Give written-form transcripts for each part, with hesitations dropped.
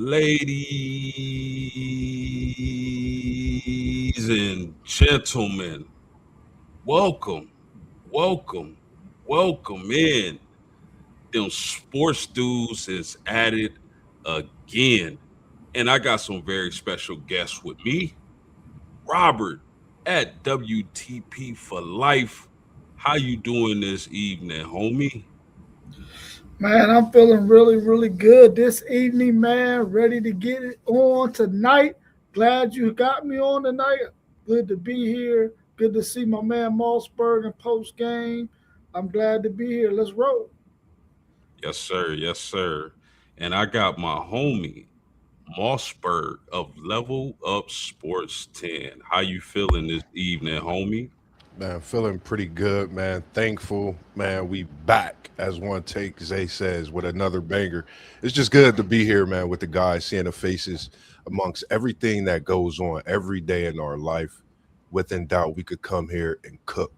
Ladies and gentlemen, welcome, welcome, welcome in. Them sports dudes is at it again. And I got some very special guests with me. Robert at WTP for life. How you doing this evening, homie? Man, I'm feeling really, really good this evening, man. Ready to get it on tonight. Glad you got me on tonight. Good to be here. Good to see my man Mossberg in post game. I'm glad to be here. Let's roll. Yes, sir. Yes, sir. And I got my homie Mossberg of Level Up Sports 10. How you feeling this evening, homie? Man, feeling pretty good, man. Thankful, man. We back, as one take Zay says, with another banger. It's just good to be here, man, with the guys, seeing the faces amongst everything that goes on every day in our life. Within doubt, we could come here and cook.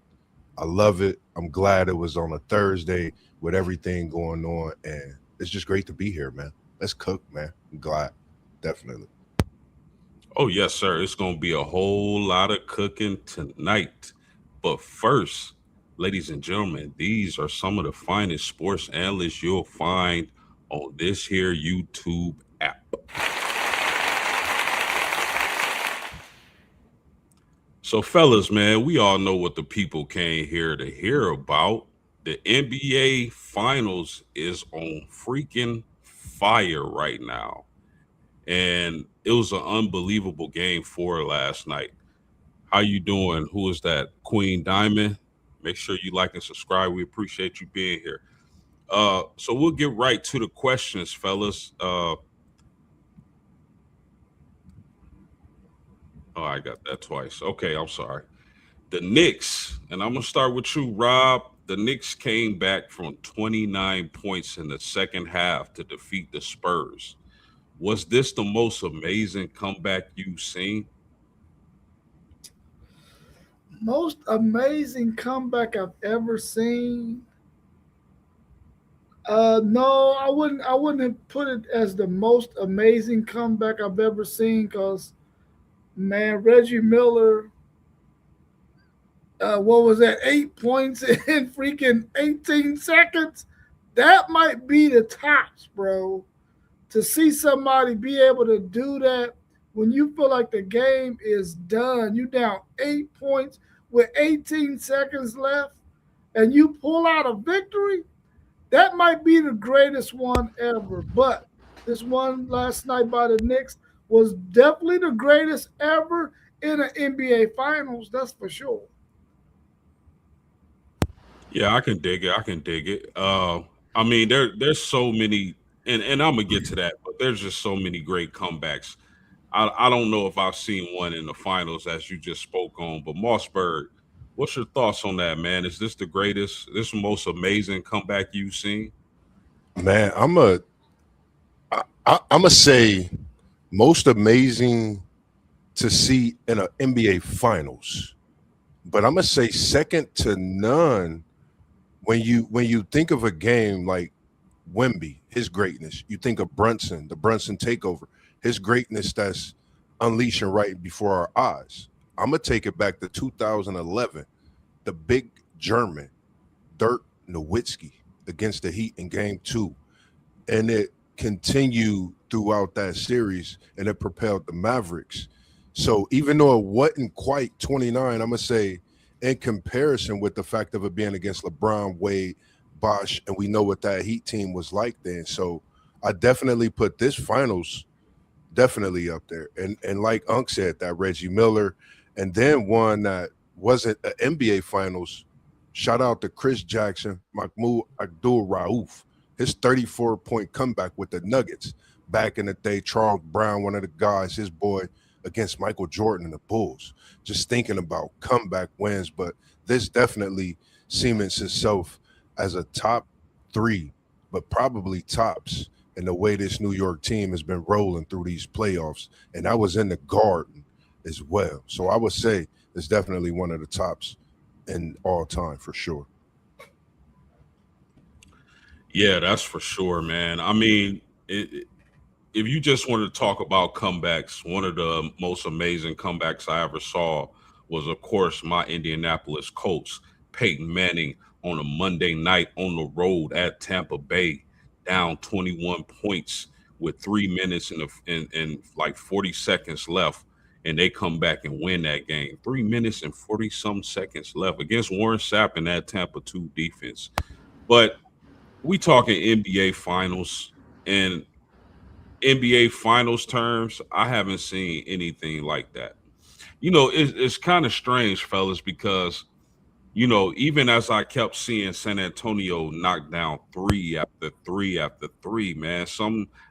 I love it. I'm glad it was on a Thursday with everything going on, and it's just great to be here, man. Let's cook, man. I'm glad, definitely. Oh, yes, sir. It's going to be a whole lot of cooking tonight. But first, ladies and gentlemen, these are some of the finest sports analysts you'll find on this here YouTube app. So, fellas, man, we all know what the people came here to hear about. The NBA Finals is on freaking fire right now. And it was an unbelievable game four last night. How you doing? Who is that? Queen Diamond. Make sure you like and subscribe. We appreciate you being here. So we'll get right to the questions, fellas. Oh, I got that twice. Okay, I'm sorry. The Knicks, and I'm gonna start with you, Rob. The Knicks came back from 29 points in the second half to defeat the Spurs. Was this the most amazing comeback you've seen? Most amazing comeback I've ever seen. No, I wouldn't have put it as the most amazing comeback I've ever seen because man, Reggie Miller, what was that, 8 points in freaking 18 seconds? That might be the tops, bro. To see somebody be able to do that when you feel like the game is done, you down 8 points with 18 seconds left, and you pull out a victory, that might be the greatest one ever. But this one last night by the Knicks was definitely the greatest ever in an NBA Finals, that's for sure. Yeah, I can dig it. I can dig it. I mean, there's so many, and I'm gonna get to that, but there's just so many great comebacks. I don't know if I've seen one in the finals as you just spoke on, but Mossberg, what's your thoughts on that, man? Is this the greatest, this the most amazing comeback you've seen? Man, I'm gonna say most amazing to see in an NBA Finals. But I'm gonna say second to none when you think of a game like Wemby, his greatness. You think of Brunson, the Brunson takeover, his greatness that's unleashing right before our eyes. I'm gonna take it back to 2011, the big German Dirk Nowitzki against the Heat in Game Two, and it continued throughout that series, and it propelled the Mavericks. So even though it wasn't quite 29, I'm gonna say in comparison with the fact of it being against LeBron, Wade, Bosh, and we know what that Heat team was like then. So I definitely put this finals definitely up there. And like Unc said, that Reggie Miller, and then one that wasn't an NBA finals. Shout out to Chris Jackson, Mahmoud Abdul Rauf, his 34-point comeback with the Nuggets back in the day. Charles Brown, one of the guys, his boy against Michael Jordan and the Bulls. Just thinking about comeback wins, but this definitely cements itself as a top three, but probably tops in the way this New York team has been rolling through these playoffs. And I was in the Garden as well. So I would say it's definitely one of the tops in all time for sure. Yeah, that's for sure, man. I mean, if you just want to talk about comebacks, one of the most amazing comebacks I ever saw was, of course, my Indianapolis Colts, Peyton Manning on a Monday night on the road at Tampa Bay, down 21 points with 3 minutes and like 40 seconds left. And they come back and win that game. 3 minutes and 40 some seconds left against Warren Sapp and that Tampa 2 defense. But we talking NBA finals, and NBA finals terms, I haven't seen anything like that. It's kind of strange, fellas, because even as I kept seeing San Antonio knock down three after three after three, man,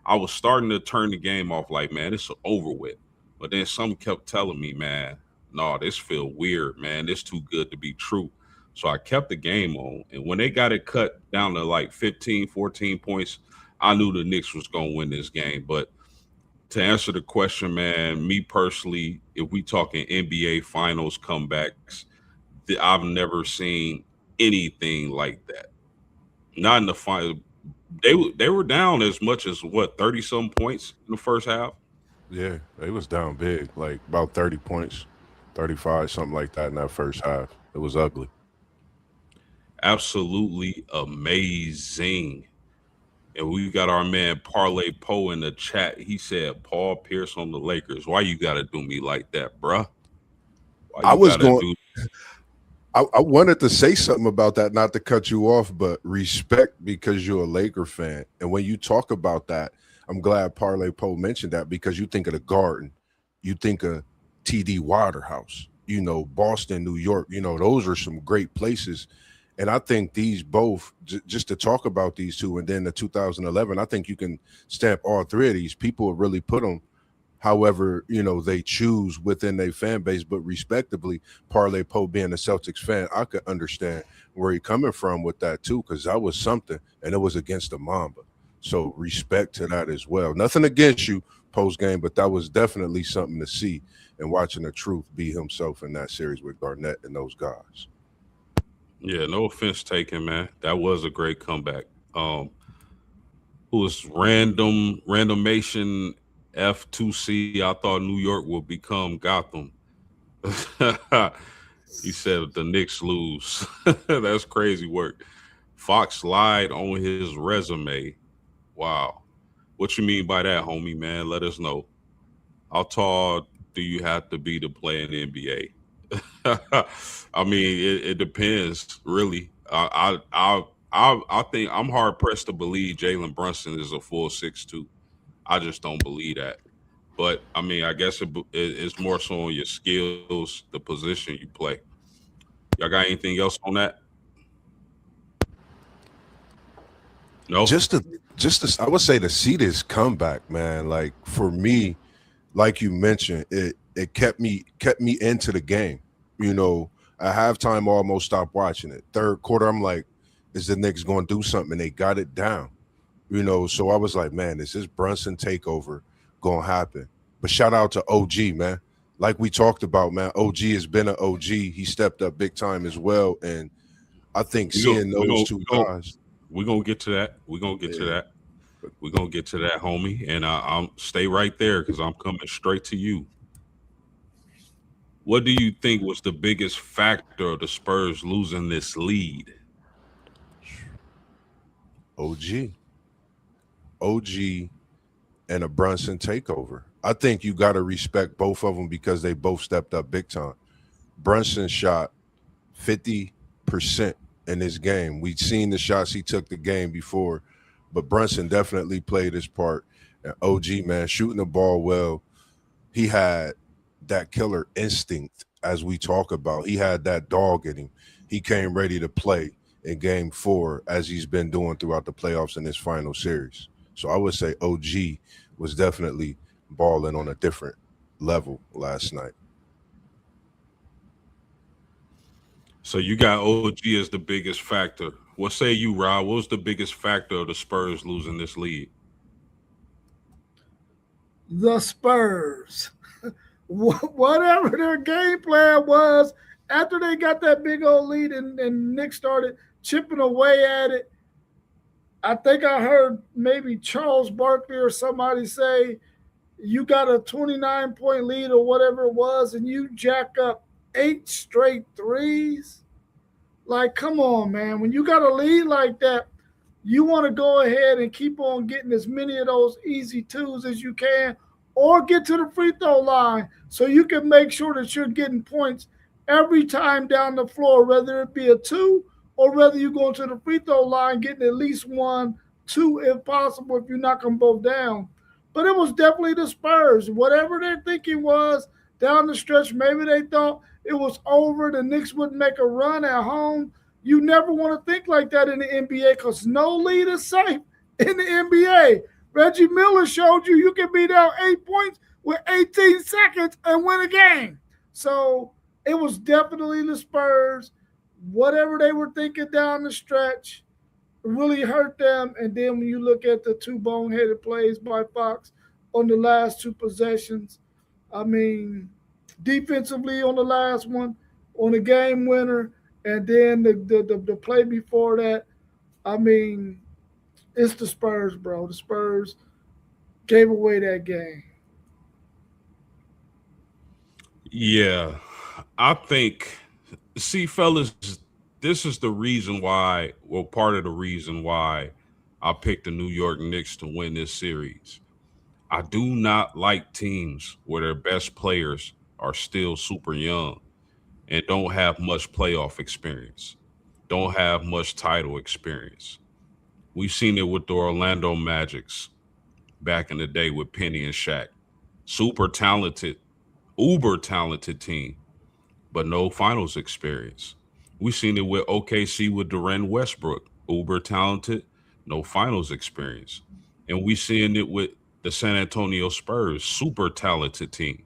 I was starting to turn the game off like, man, it's over with. But then some kept telling me, man, no, this feel weird, man. This too good to be true. So I kept the game on. And when they got it cut down to like 15, 14 points, I knew the Knicks was going to win this game. But to answer the question, man, me personally, if we talking NBA finals comebacks, I've never seen anything like that. Not in the final. They were down as much as what 30 some points in the first half. Yeah, they was down big, like about 30 points, 35, something like that in that first half. It was ugly. Absolutely amazing. And we got our man Parlay Poe in the chat. He said Paul Pierce on the Lakers. Why you gotta do me like that, bruh? Why I you was gotta going. do? I wanted to say something about that, not to cut you off, but respect because you're a Laker fan. And when you talk about that, I'm glad Parlay Poe mentioned that because you think of the Garden, you think of TD Waterhouse, Boston, New York, those are some great places. And I think these both, just to talk about these two, and then the 2011, I think you can stamp all three of these. People really put them however they choose within their fan base, but respectively, Parlay Poe being a Celtics fan, I could understand where he coming from with that too, because that was something, and it was against the Mamba. So respect to that as well. Nothing against you post game, but that was definitely something to see, and watching the truth be himself in that series with Garnett and those guys. Yeah, no offense taken, man. That was a great comeback. Who was randomation F2C? I thought New York would become Gotham. He said the Knicks lose. That's crazy work. Fox lied on his resume. Wow. What you mean by that, homie, man? Let us know. How tall do you have to be to play in the NBA? I mean, it depends, really. I think I'm hard pressed to believe Jalen Brunson is a full 6'2". I just don't believe that. But I mean, I guess it's more so on your skills, the position you play. Y'all got anything else on that? No. Just to, I would say to see this comeback, man. Like for me, like you mentioned, it kept me into the game. You know, at halftime, I almost stopped watching it. Third quarter, I'm like, is the Knicks going to do something? And they got it down. So I was like, man, is this Brunson takeover going to happen? But shout out to OG, man. Like we talked about, man, OG has been an OG. He stepped up big time as well, and I think We go seeing we those go two we go guys, we're gonna get to that. We're gonna get to yeah, that. We're gonna get to that, homie. And I'm stay right there because I'm coming straight to you. What do you think was the biggest factor of the Spurs losing this lead? OG, OG, and a Brunson takeover. I think you got to respect both of them because they both stepped up big time. Brunson shot 50% in this game. We'd seen the shots he took the game before, but Brunson definitely played his part. And OG, man, shooting the ball well. He had that killer instinct, as we talk about. He had that dog in him. He came ready to play in game four, as he's been doing throughout the playoffs in this final series. So I would say OG was definitely balling on a different level last night. So you got OG as the biggest factor. What say you, Rob? What was the biggest factor of the Spurs losing this lead? The Spurs, whatever their game plan was, after they got that big old lead and Nick started chipping away at it, I think I heard maybe Charles Barkley or somebody say you got a 29-point lead or whatever it was, and you jack up eight straight threes. Like, come on, man. When you got a lead like that, you want to go ahead and keep on getting as many of those easy twos as you can, or get to the free throw line so you can make sure that you're getting points every time down the floor, whether it be a two or whether you're going to the free throw line getting at least one, two, if possible, if you knock them both down. But it was definitely the Spurs. Whatever their thinking was down the stretch, maybe they thought it was over. The Knicks wouldn't make a run at home. You never want to think like that in the NBA because no lead is safe in the NBA. Reggie Miller showed you you can be down 8 points with 18 seconds and win a game. So it was definitely the Spurs. Whatever they were thinking down the stretch really hurt them. And then when you look at the two boneheaded plays by Fox on the last two possessions, I mean, defensively on the last one, on the game winner, and then the play before that, I mean, it's the Spurs, bro. The Spurs gave away that game. Yeah, I think. See, fellas, this is the reason why. Well, part of the reason why I picked the New York Knicks to win this series. I do not like teams where their best players are still super young and don't have much playoff experience, don't have much title experience. We've seen it with the Orlando Magics back in the day with Penny and Shaq. Super talented, uber talented team, but no finals experience. We've seen it with OKC with Durant Westbrook, uber talented, no finals experience. And we've seen it with the San Antonio Spurs, super talented team.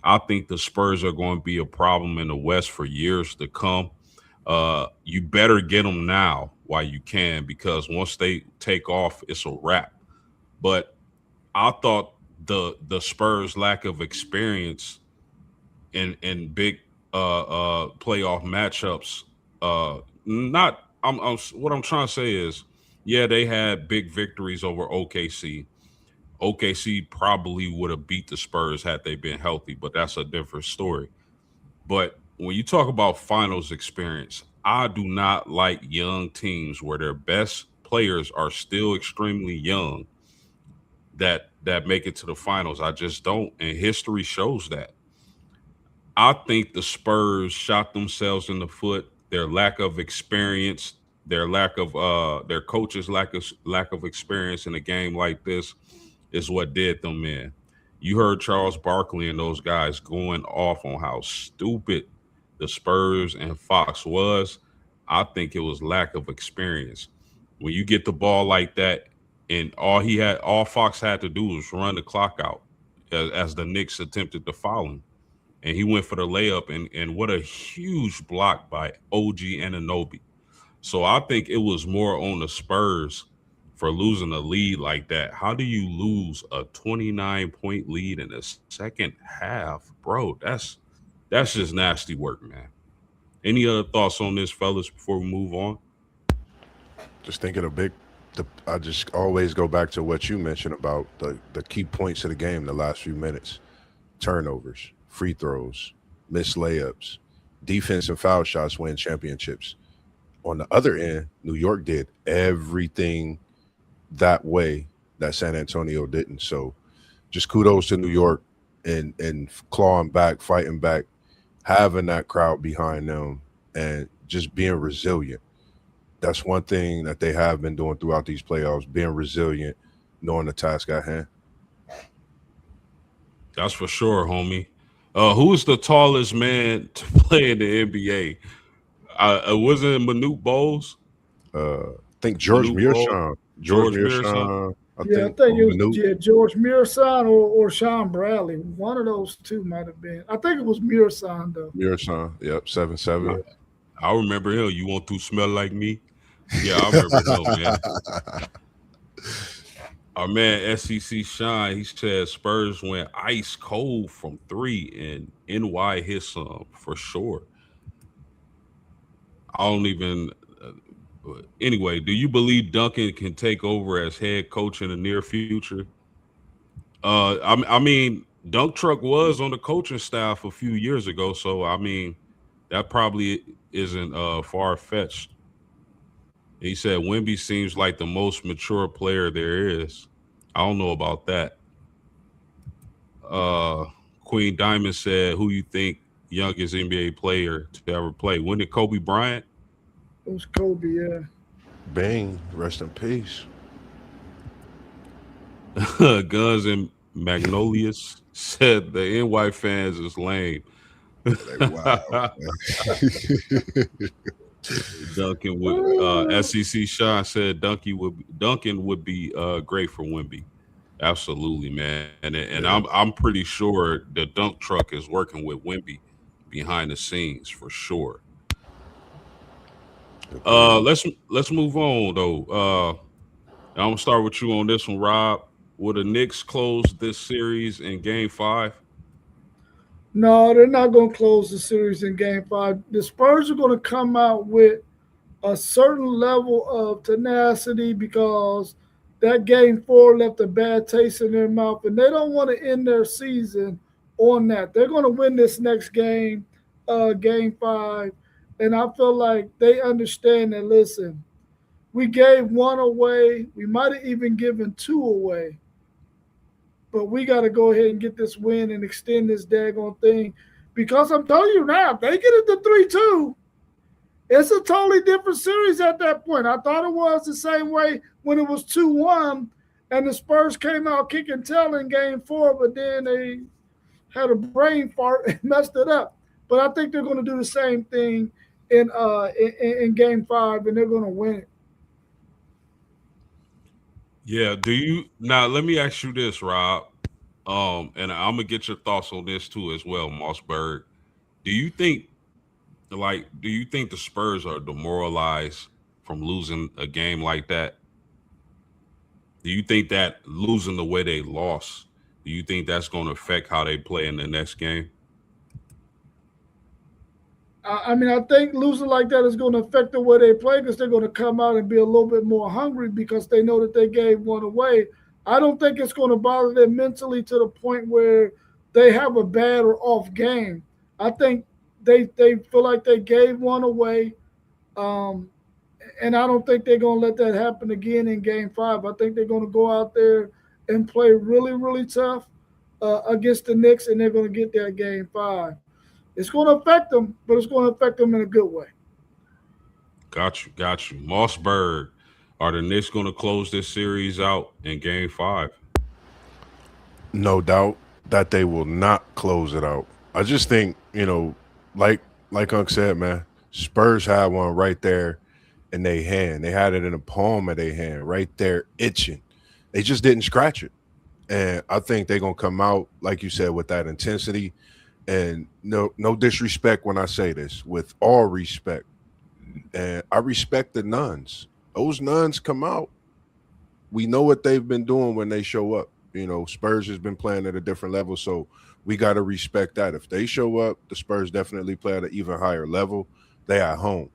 I think the Spurs are going to be a problem in the West for years to come. You better get them now while you can because once they take off, it's a wrap. But I thought the Spurs' lack of experience in big playoff matchups. Not I'm what I'm trying to say is, yeah, they had big victories over OKC. OKC probably would have beat the Spurs had they been healthy, but that's a different story. But when you talk about finals experience, I do not like young teams where their best players are still extremely young that make it to the finals. I just don't, and history shows that. I think the Spurs shot themselves in the foot. Their lack of experience, their coaches' lack of experience in a game like this is what did them in. You heard Charles Barkley and those guys going off on how stupid the Spurs and Fox was. I think it was lack of experience. When you get the ball like that, and all Fox had to do was run the clock out as the Knicks attempted to foul him and he went for the layup and what a huge block by OG Ananobi. So I think it was more on the Spurs for losing a lead like that. How do you lose a 29-point lead in the second half, bro? That's just nasty work, man. Any other thoughts on this, fellas, before we move on? Just thinking a big. I just always go back to what you mentioned about the key points of the game, the last few minutes: turnovers, free throws, missed layups, defense and foul shots win championships. On the other end, New York did everything that way that San Antonio didn't. So just kudos to New York and clawing back, fighting back, having that crowd behind them, and just being resilient. That's one thing that they have been doing throughout these playoffs, being resilient, knowing the task at hand. That's for sure, homie. Who's the tallest man to play in the NBA? Wasn't it Manute Bowles? I think George Manute Bowles, Mearshon. George George Mearson. Mearshon, I Yeah, I think, think or it was Manute George Mirasan or Sean Bradley. One of those two might have been. I think it was Mirasan though. Mearshon. Yep, 7-7. I remember him. You want to smell like me? Yeah, I remember him, man. Our man SEC Shine, he said Spurs went ice cold from three and NY hit some for sure. I don't even Anyway, do you believe Duncan can take over as head coach in the near future? I mean, Dunk Truck was on the coaching staff a few years ago, so I mean, that probably isn't far fetched. He said Wimby seems like the most mature player there is. I don't know about that. Uh, Queen Diamond said, "Who you think youngest NBA player to ever play? When did Kobe Bryant?" It was Kobe, yeah. Bang, rest in peace. Guns and Magnolias said the NY fans is lame. Like wow. Duncan would Oh, SEC Sean said Duncan would be great for Wimby. Absolutely, man. And I'm Yeah, pretty sure the dunk truck is working with Wimby behind the scenes for sure. agreed. Let's move on though. I'm gonna start with you on this one, Rob. Will the Knicks close this series in Game 5? no, they're not going to close the series in Game Five. The Spurs are going to come out with a certain level of tenacity because that Game Four left a bad taste in their mouth, and they don't want to end their season on that. They're going to win this next game, Game Five, and I feel like they understand that. Listen, we gave one away. We might have even given two away. But we got to go ahead and get this win and extend this daggone thing. Because I'm telling you now, if they get it to 3-2, it's a totally different series at that point. I thought it was the same way when it was 2-1 and the Spurs came out kicking tail in Game 4, but then they had a brain fart and messed it up. But I think they're going to do the same thing in Game 5, and they're going to win it. Yeah. Do you now? Let me ask you this, Rob. And I'm gonna get your thoughts on this too as well, Mossberg. Do you think do you think the Spurs are demoralized from losing a game like that? Do you think that losing the way they lost, do you think that's going to affect how they play in the next game? I mean, I think losing like that is going to affect the way they play because they're going to come out and be a little bit more hungry because they know that they gave one away. I don't think it's going to bother them mentally to the point where they have a bad or off game. I think they feel like they gave one away, um, and I don't think they're going to let that happen again in Game Five. I think they're going to go out there and play really, really tough against the Knicks, and they're going to get that Game Five. It's going to affect them, but it's going to affect them in a good way. Got you, got you. Mossberg, are the Knicks going to close this series out in Game 5? No doubt that they will not close it out. I just think, like Unc said, man, Spurs had one right there in their hand. They had it in the palm of their hand, right there, itching. They just didn't scratch it. And I think they're gonna come out, like you said, with that intensity. And no disrespect when I say this, with all respect. And I respect the nuns. Those nuns come out. We know what they've been doing when they show up. Spurs has been playing at a different level, so we got to respect that. If they show up, the Spurs definitely play at an even higher level. They at home.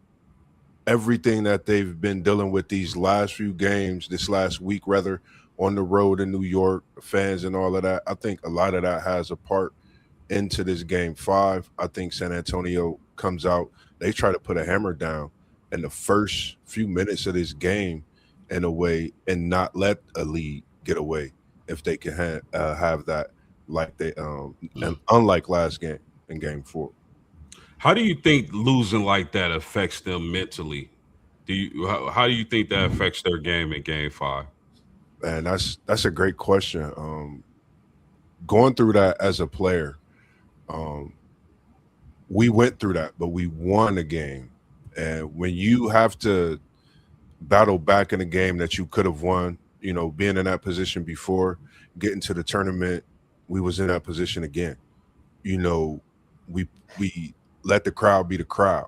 Everything that they've been dealing with these last few games, this last week rather, on the road in New York, the fans and all of that, I think a lot of that has a part into this Game 5. I think San Antonio comes out. They try to put a hammer down in the first few minutes of this game in a way and not let a lead get away if they can have that like they and unlike last game in Game 4. How do you think losing like that affects them mentally? How do you think that affects their game in Game 5? And that's a great question. Going through that as a player, um, we went through that, but we won a game. And when you have to battle back in a game that you could have won, being in that position before, getting to the tournament, we was in that position again. You know, we let the crowd be the crowd.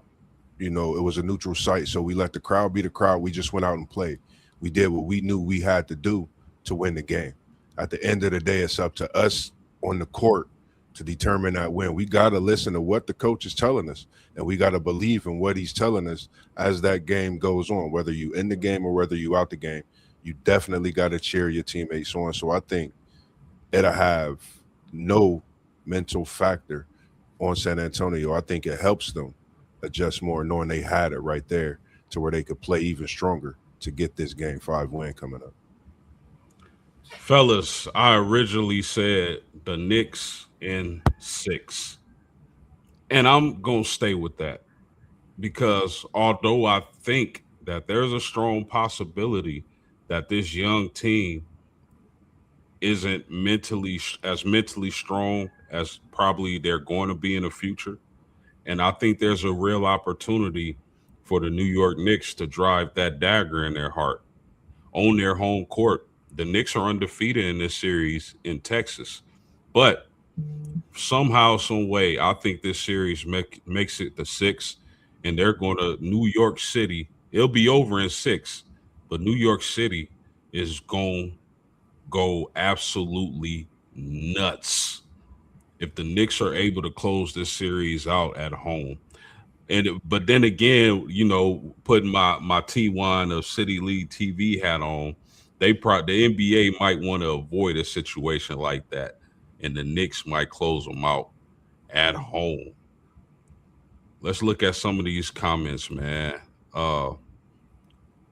It was a neutral site, so we let the crowd be the crowd. We just went out and played. We did what we knew we had to do to win the game. At the end of the day, it's up to us on the court to determine that win. We got to listen to what the coach is telling us, and we got to believe in what he's telling us as that game goes on. Whether you in the game or whether you out the game, you definitely got to cheer your teammates on. So I think it'll have no mental factor on San Antonio. I think it helps them adjust more, knowing they had it right there to where they could play even stronger to get this game 5 win coming up. Fellas, I originally said the Knicks in 6. And I'm going to stay with that because although I think that there's a strong possibility that this young team isn't mentally strong as probably they're going to be in the future, and I think there's a real opportunity for the New York Knicks to drive that dagger in their heart on their home court. The Knicks are undefeated in this series in Texas, but somehow, some way, I think this series makes it the 6, and they're going to New York City. It'll be over in 6, but New York City is going to go absolutely nuts if the Knicks are able to close this series out at home. But then again, putting my T1 of City League TV hat on, the NBA might want to avoid a situation like that, and the Knicks might close them out at home. Let's look at some of these comments, man. Uh,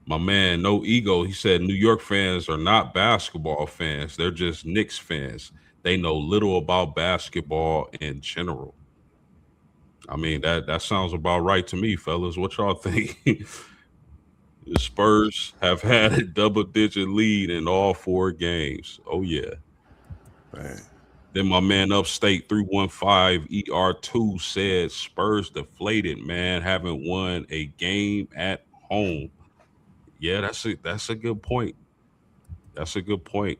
my man, no ego. He said New York fans are not basketball fans; they're just Knicks fans. They know little about basketball in general. I mean that sounds about right to me, fellas. What y'all think? The Spurs have had a double-digit lead in all 4 games. Oh yeah. Man. Then my man Upstate 315 ER2 said Spurs deflated, man, haven't won a game at home. Yeah, that's a good point. That's a good point.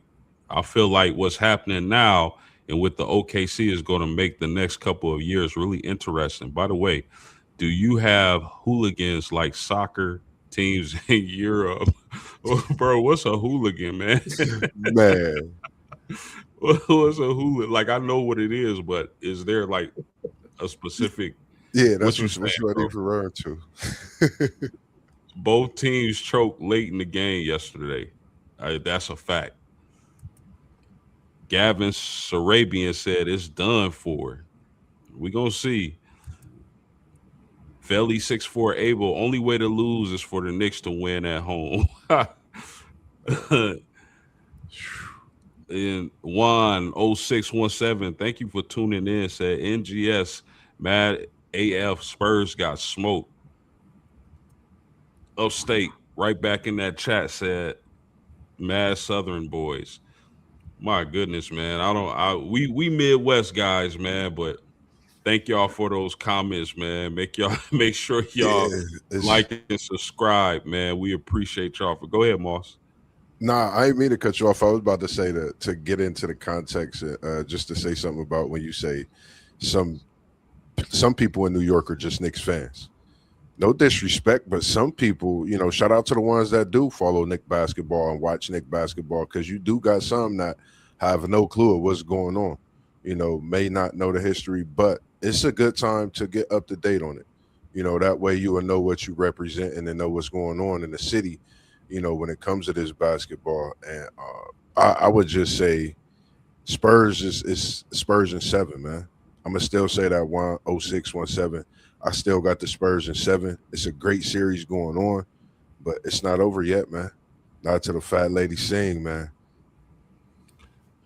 I feel like what's happening now and with the OKC is going to make the next couple of years really interesting. By the way, do you have hooligans like soccer teams in Europe? Bro, what's a hooligan, man? Man. What's a hooligan? Like I know what it is, but is there like a specific Yeah, what that's you what saying, I bro? need to run to. Both teams choked late in the game yesterday. That's a fact. Gavin Sarabian said it's done for. We gonna see. Felly 6'4" Abel. Only way to lose is for the Knicks to win at home. And Juan 0617, thank you for tuning in. Said NGS Mad AF Spurs got smoked. Upstate, right back in that chat, said Mad Southern boys. My goodness, man. We Midwest guys, man, but thank y'all for those comments, man. Make sure y'all Yeah, it's like and subscribe, man. We appreciate y'all for go ahead, Moss. nah. I didn't mean to cut you off. I was about to say to get into the context, just to say something about when you say some some people in New York are just Knicks fans. No disrespect, but some people, shout out to the ones that do follow Nick basketball and watch Nick basketball, because you do got some that have no clue of what's going on. May not know the history, but it's a good time to get up to date on it. That way you will know what you represent and then know what's going on in the city. When it comes to this basketball, and I would just say Spurs is Spurs in 7, man. I'm gonna still say that 106-17. I still got the Spurs in 7. It's a great series going on, but it's not over yet, man. Not to the fat lady sing, man.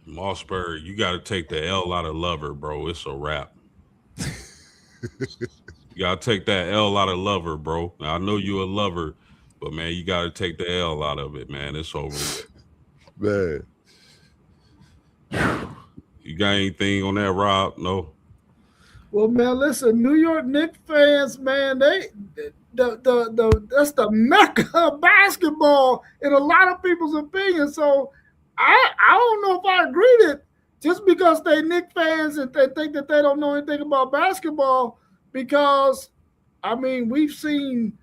Mossberg, you got to take the L out of lover, bro. It's a wrap. You got to take that L out of lover, bro. Now, I know you a lover, but man, you got to take the L out of it, man. It's over with. Man. You got anything on that, Rob? No. Well, man, listen, New York Knicks fans, man, that's the mecca of basketball in a lot of people's opinion. So I don't know if I agree that just because they Knicks fans and they think that they don't know anything about basketball, because I mean we've seen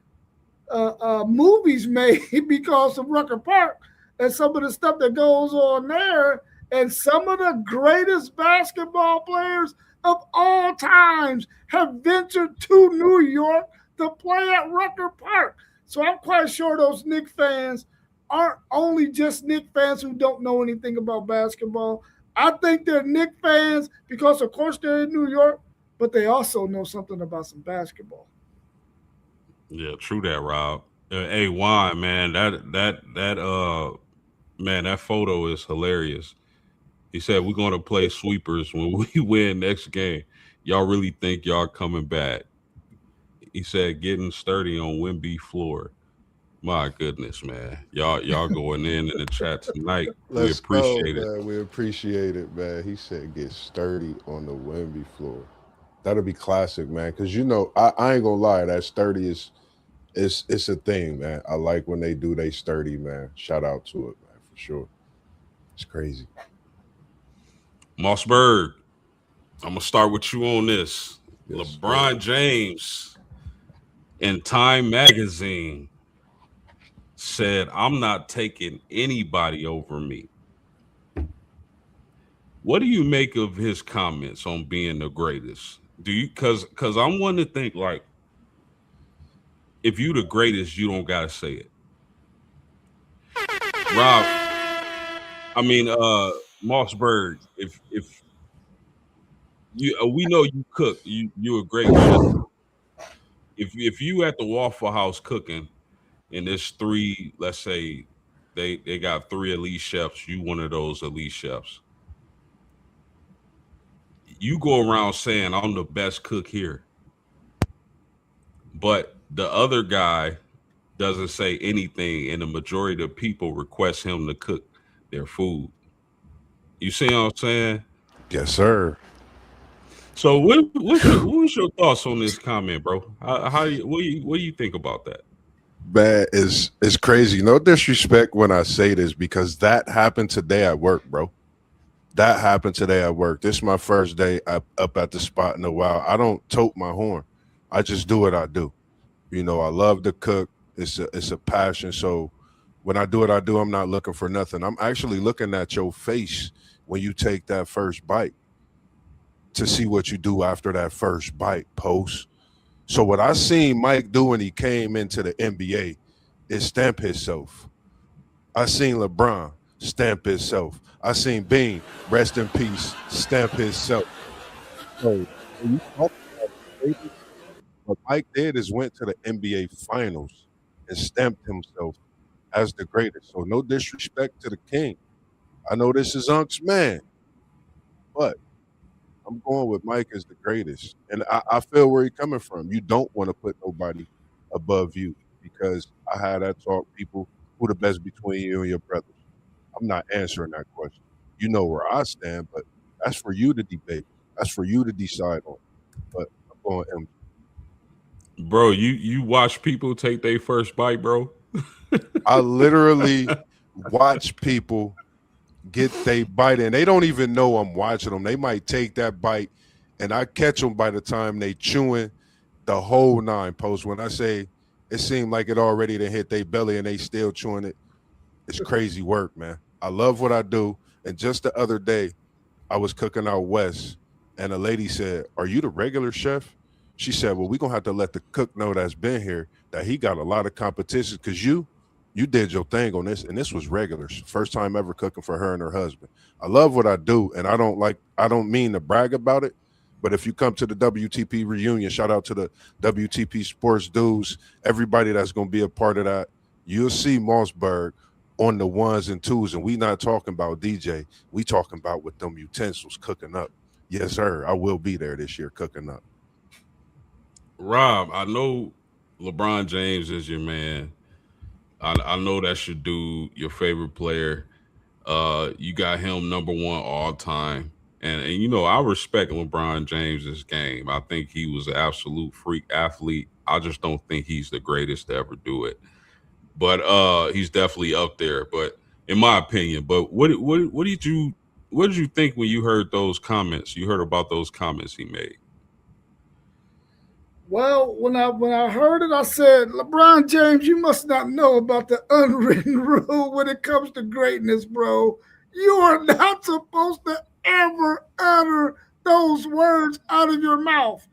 movies made because of Rucker Park and some of the stuff that goes on there. And some of the greatest basketball players of all times have ventured to New York to play at Rucker Park. So I'm quite sure those Knicks fans aren't only just Knicks fans who don't know anything about basketball. I think they're Knicks fans because, of course, they're in New York, but they also know something about some basketball. Yeah, true that, Rob. Hey, Juan, man, man, that photo is hilarious. He said we're going to play sweepers when we win next game. Y'all really think y'all coming back? He said getting sturdy on Wimby floor. My goodness, man, y'all going in the chat tonight. We Let's go, appreciate it. man. We appreciate it, man. He said get sturdy on the Wemby floor. That'll be classic, man. Because I ain't gonna lie, that sturdy is it's a thing, man. I like when they do they sturdy, man. Shout out to it, man, for sure. It's crazy. Mossberg, I'm gonna start with you on this. Yes, sir. LeBron James in Time Magazine said, "I'm not taking anybody over me." What do you make of his comments on being the greatest? Do you cause I'm one to think like if you the greatest, you don't gotta say it. Rob, I mean Mossberg, if you we know you cook, you a great chef. If you at the Waffle House cooking and there's three, let's say they got three elite chefs, you one of those elite chefs. You go around saying I'm the best cook here, but the other guy doesn't say anything, and the majority of people request him to cook their food. You see what I'm saying? Yes, sir. So, what's your thoughts on this comment, bro? What do you think about that? Man, is crazy. No disrespect when I say this because that happened today at work, bro. That happened today at work. This is my first day up at the spot in a while. I don't tote my horn. I just do what I do. I love to cook. It's a passion. So when I do what I do, I'm not looking for nothing. I'm actually looking at your face when you take that first bite to see what you do after that first bite, post. So what I seen Mike do when he came into the NBA is stamp himself. I seen LeBron stamp himself. I seen Bean, rest in peace, stamp himself. So when you talk about the greatest, what Mike did is went to the NBA Finals and stamped himself as the greatest. So no disrespect to the king. I know this is Unc's man, but I'm going with Mike as the greatest. And I feel where he's coming from. You don't want to put nobody above you because I had that talk, people, who the best between you and your brothers. I'm not answering that question. You know where I stand, but that's for you to debate. That's for you to decide on. But I'm going him. Bro, you watch people take their first bite, bro. I literally watch people get they bite and they don't even know I'm watching them. They might take that bite and I catch them by the time they chewing the whole nine post. When I say it seemed like it already to hit their belly and they still chewing it, it's crazy work, man. I love what I do. And just the other day, I was cooking out west and a lady said, "Are you the regular chef?" She said, "Well, we're gonna have to let the cook know that's been here that he got a lot of competition because you did your thing on this, and this was regular. First time ever cooking for her and her husband. I love what I do, and I don't mean to brag about it, but if you come to the WTP reunion, shout out to the WTP sports dudes, everybody that's gonna be a part of that, you'll see Mossberg on the ones and twos, and we not talking about DJ. We talking about with them utensils cooking up. Yes, sir. I will be there this year cooking up. Rob, I know LeBron James is your man. I know that's your dude, your favorite player. You got him number one all time. And I respect LeBron James's game. I think he was an absolute freak athlete. I just don't think he's the greatest to ever do it. But he's definitely up there. But in my opinion, but what did you think when you heard those comments? You heard about those comments he made. Well, when I heard it, I said, LeBron James, you must not know about the unwritten rule when it comes to greatness, bro. You are not supposed to ever utter those words out of your mouth.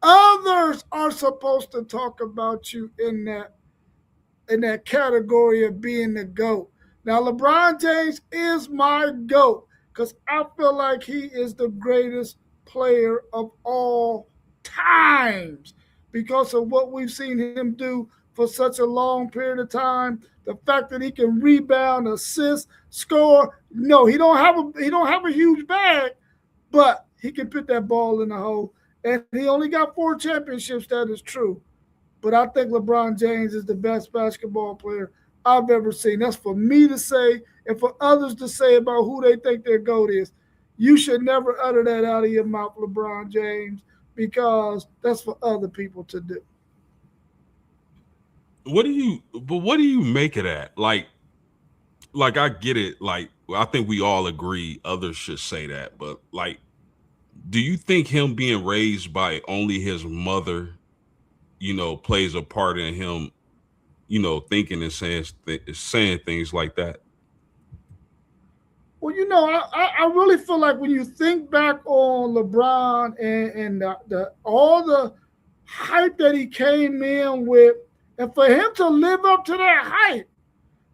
Others are supposed to talk about you in that category of being the GOAT. Now, LeBron James is my GOAT because I feel like he is the greatest player of all times because of what we've seen him do for such a long period of time. The fact that he can rebound, assist, score. No, he don't have a huge bag, but he can put that ball in the hole. And he only got 4 championships. That is true. But I think LeBron James is the best basketball player I've ever seen. That's for me to say and for others to say about who they think their GOAT is. You should never utter that out of your mouth, LeBron James, because that's for other people to do. What do you make of that? Like I get it. Like I think we all agree others should say that, but like, do you think him being raised by only his mother, plays a part in him, thinking and saying things like that? Well, I really feel like when you think back on LeBron and all the hype that he came in with, and for him to live up to that hype,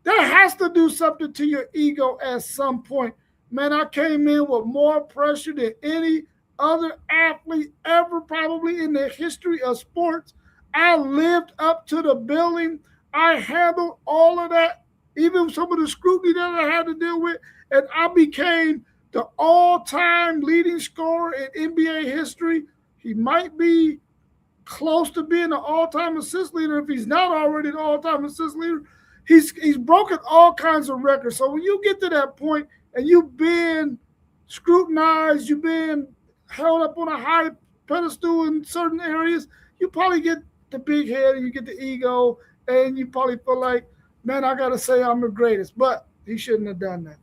that has to do something to your ego at some point. Man, I came in with more pressure than any other athlete ever, probably in the history of sports. I lived up to the billing. I handled all of that, even some of the scrutiny that I had to deal with. And I became the all time leading scorer in NBA history. He might be close to being the all-time assist leader if he's not already the all-time assist leader. He's broken all kinds of records. So when you get to that point and you've been scrutinized, you've been held up on a high pedestal in certain areas, you probably get the big head and you get the ego, and you probably feel like, man, I gotta say I'm the greatest. But he shouldn't have done that.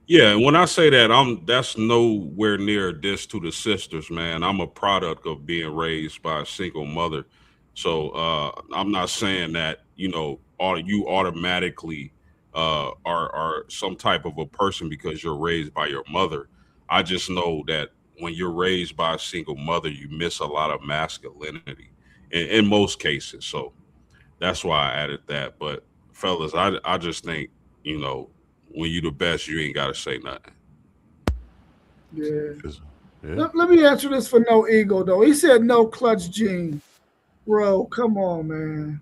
Yeah, and when I say that, that's nowhere near this to the sisters, man. I'm a product of being raised by a single mother. So I'm not saying that, you automatically are some type of a person because you're raised by your mother. I just know that when you're raised by a single mother, you miss a lot of masculinity in most cases. So that's why I added that. But fellas, I just think, you know, when you the best, you ain't gotta say nothing. Yeah. 'Cause- yeah. Let me answer this for no ego though. He said no clutch gene. Bro, come on, man.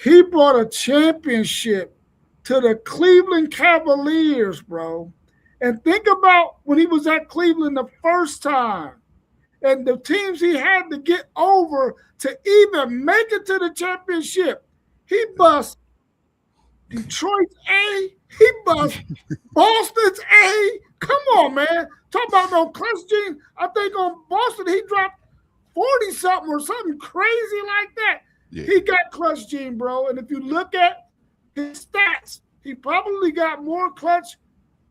He brought a championship to the Cleveland Cavaliers, bro. And think about when he was at Cleveland the first time and the teams he had to get over to even make it to the championship. He bust Detroit's A. He bust Boston's A. Come on, man. Talk about no clutch gene. I think on Boston he dropped 40 something or something crazy like that. Yeah. He got clutch gene, bro. And if you look at his stats, he probably got more clutch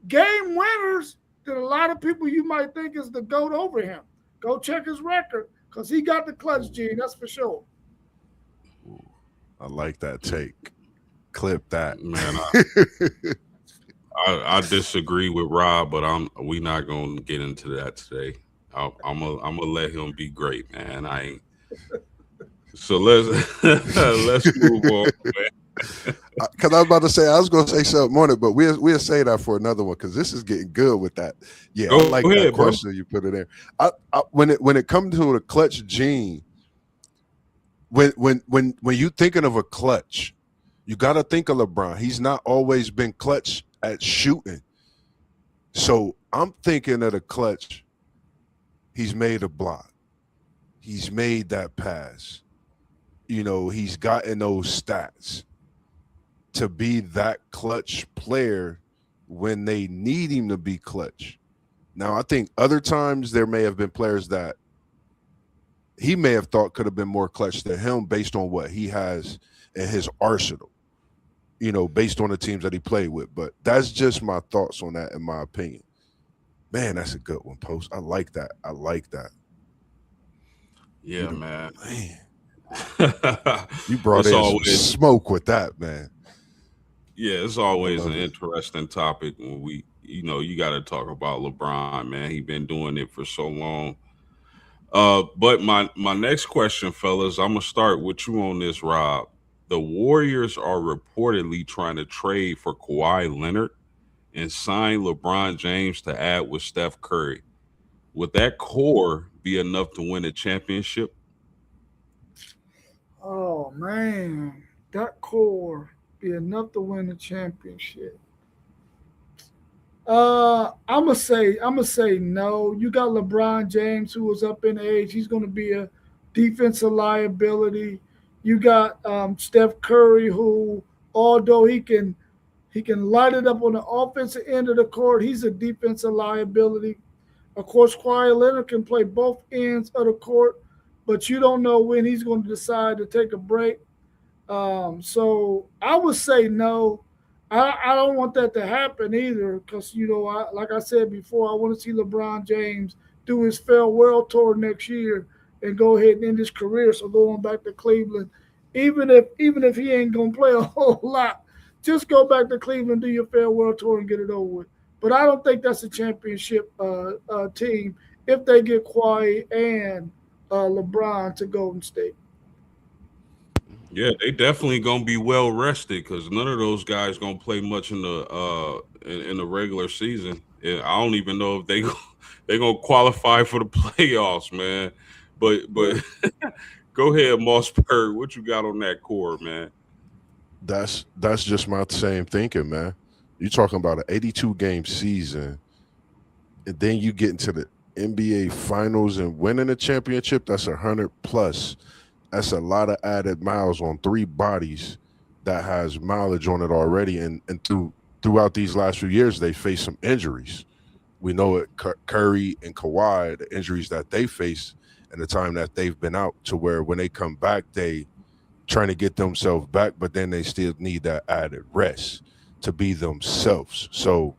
game winners than a lot of people you might think is the GOAT over him. Go check his record because he got the clutch gene, that's for sure. I like that take. Clip that. Man, I disagree with Rob, but we not gonna get into that today. I'm gonna let him be great, man. I ain't. So let's move on, man. Because I was about to say, I was going to say something on it, but we'll say that for another one because this is getting good with that. Yeah, Go I like ahead, that bro. question you put in there. When it comes to the clutch gene, when you thinking of a clutch, you got to think of LeBron. He's not always been clutch at shooting. So I'm thinking of the clutch. He's made a block. He's made that pass. You know, he's gotten those stats to be that clutch player when they need him to be clutch. Now, I think other times there may have been players that he may have thought could have been more clutch than him based on what he has in his arsenal, you know, based on the teams that he played with. But that's just my thoughts on that, in my opinion. Man, that's a good one, Post. I like that. I like that. Yeah, man. Man, you brought It's in some always smoke with that, man. Yeah, it's I always an love it. interesting topic when you got to talk about LeBron, man. He been doing it for so long. But my next question, fellas, I'm gonna start with you on this, Rob. The Warriors are reportedly trying to trade for Kawhi Leonard and sign LeBron James to add with Steph Curry. Would that core be enough to win a championship? Oh man, that core be enough to win the championship. I'm gonna say no. You got LeBron James, who was up in age. He's gonna be a defensive liability. You got Steph Curry, who, although he can light it up on the offensive end of the court, he's a defensive liability. Of course, Kawhi Leonard can play both ends of the court, but you don't know when he's going to decide to take a break. So I would say no. I don't want that to happen either because, like I said before, I want to see LeBron James do his farewell tour next year and go ahead and end his career. So going back to Cleveland, even if he ain't gonna play a whole lot, just go back to Cleveland, do your farewell tour, and get it over with. But I don't think that's a championship team if they get Kawhi and LeBron to Golden State. Yeah, they definitely gonna be well rested because none of those guys gonna play much in the regular season. And I don't even know if they gonna qualify for the playoffs, man. But go ahead, Mossberg. What you got on that core, man? That's just my same thinking, man. You're talking about an 82 game season, and then you get into the NBA finals and winning a championship. That's 100 plus. That's a lot of added miles on three bodies that has mileage on it already. And throughout these last few years, they faced some injuries. We know it. Curry and Kawhi, the injuries that they face and the time that they've been out, to where when they come back, they trying to get themselves back, but then they still need that added rest to be themselves. So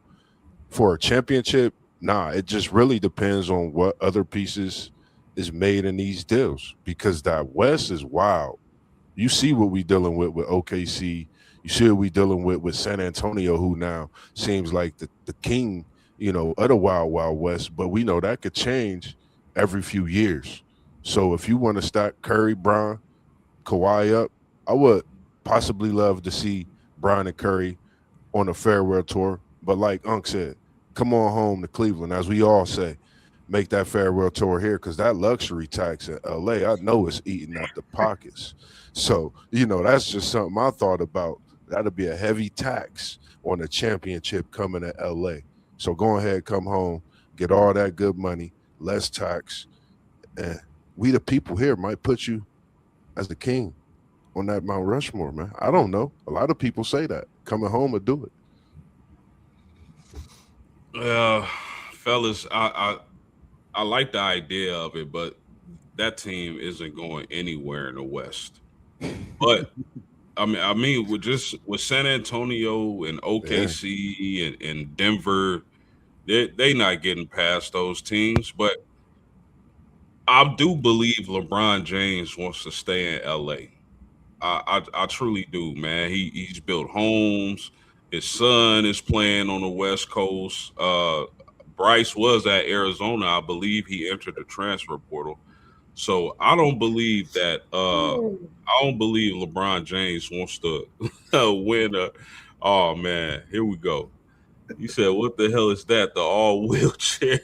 for a championship, nah, it just really depends on what other pieces is made in these deals, because that West is wild. You see what we dealing with OKC. You see what we dealing with San Antonio, who now seems like the king, of the wild wild West. But we know that could change every few years. So if you want to stack Curry, Brown, Kawhi up, I would possibly love to see Brian and Curry on a farewell tour. But like Unc said, come on home to Cleveland, as we all say. Make that farewell tour here, because that luxury tax in LA, I know it's eating at the pockets. So, that's just something I thought about. That'll be a heavy tax on the championship coming to LA. So go ahead, come home, get all that good money, less tax, and we the people here might put you as the king on that Mount Rushmore, man. I don't know. A lot of people say that. Coming home and do it. Uh, fellas, I like the idea of it, but that team isn't going anywhere in the West. But I mean, with San Antonio and Yeah. OKC and Denver, they not getting past those teams. But I do believe LeBron James wants to stay in LA. I truly do, man. He's built homes. His son is playing on the West Coast. Bryce was at Arizona. I believe he entered the transfer portal. So I don't believe LeBron James wants to win a. Oh man, here we go. You said what the hell is that? The all wheelchair.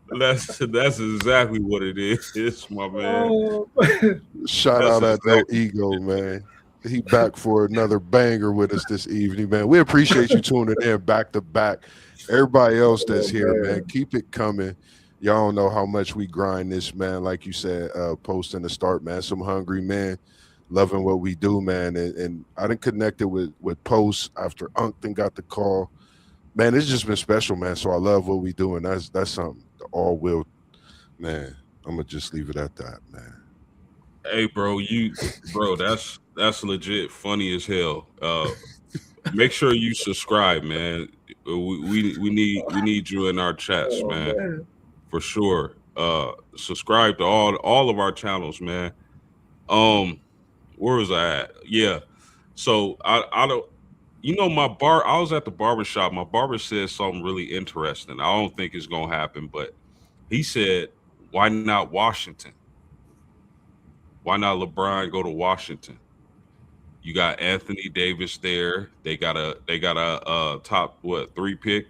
That's exactly what it is, my man. Oh, Shout That's out at No exactly what Ego, it is. man. He back for another banger with us this evening, man. We appreciate you tuning in back to back. Everybody else that's oh here, man, man. keep it coming. Y'all don't know how much we grind this, man. Like you said, posting the start, man. Some hungry man, loving what we do, man. And I done connected with posts after Uncton got the call. Man, it's just been special, man. So I love what we do, and that's something. The all will, man. I'm gonna just leave it at that, man. Hey, bro, that's legit funny as hell. Make sure you subscribe, man. We need you in our chats, Oh man, man. for sure. Subscribe to all of our channels, man. Um, where was I at? Yeah. So I don't. You know, my bar. I was at the barber shop. My barber said something really interesting. I don't think it's gonna happen, but he said, "Why not Washington? Why not LeBron go to Washington? You got Anthony Davis there. They got a top what 3 pick.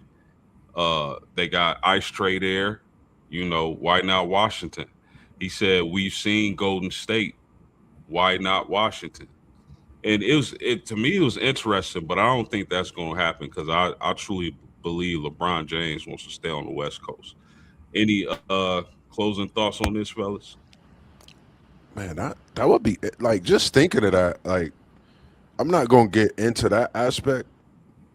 They got Ice Trey there. You know, why not Washington?" He said, "We've seen Golden State. Why not Washington?" And it to me it was interesting, but I don't think that's going to happen because I truly believe LeBron James wants to stay on the West Coast. Any closing thoughts on this, fellas? Man, that would be like just thinking of that. Like, I'm not gonna get into that aspect.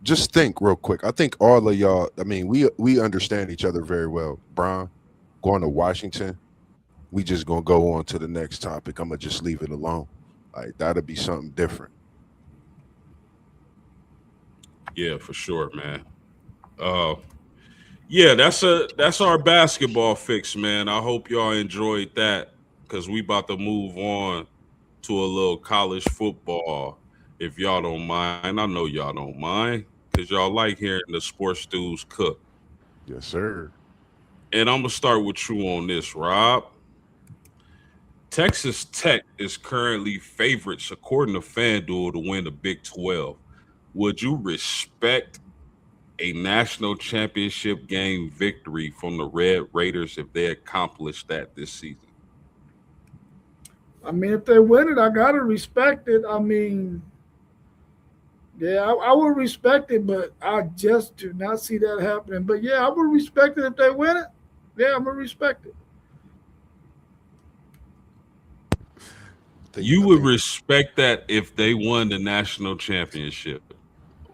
Just think real quick. I think all of y'all. I mean, we understand each other very well. Brian going to Washington. We just gonna go on to the next topic. I'm gonna just leave it alone. Like that'll be something different. Yeah, for sure, man. Uh, yeah, that's our basketball fix, man. I hope y'all enjoyed that because we about to move on to a little college football. If y'all don't mind, I know y'all don't mind because y'all like hearing the sports dudes cook. Yes, sir. And I'm gonna start with you on this, Rob. Texas Tech is currently favorites according to FanDuel to win the Big 12. Would you respect a national championship game victory from the Red Raiders if they accomplish that this season? I mean, if they win it, I gotta respect it. I mean, yeah, I would respect it, but I just do not see that happening. But yeah, I would respect it if they win it. Yeah, I'm gonna respect it. You I would think respect that if they won the national championship.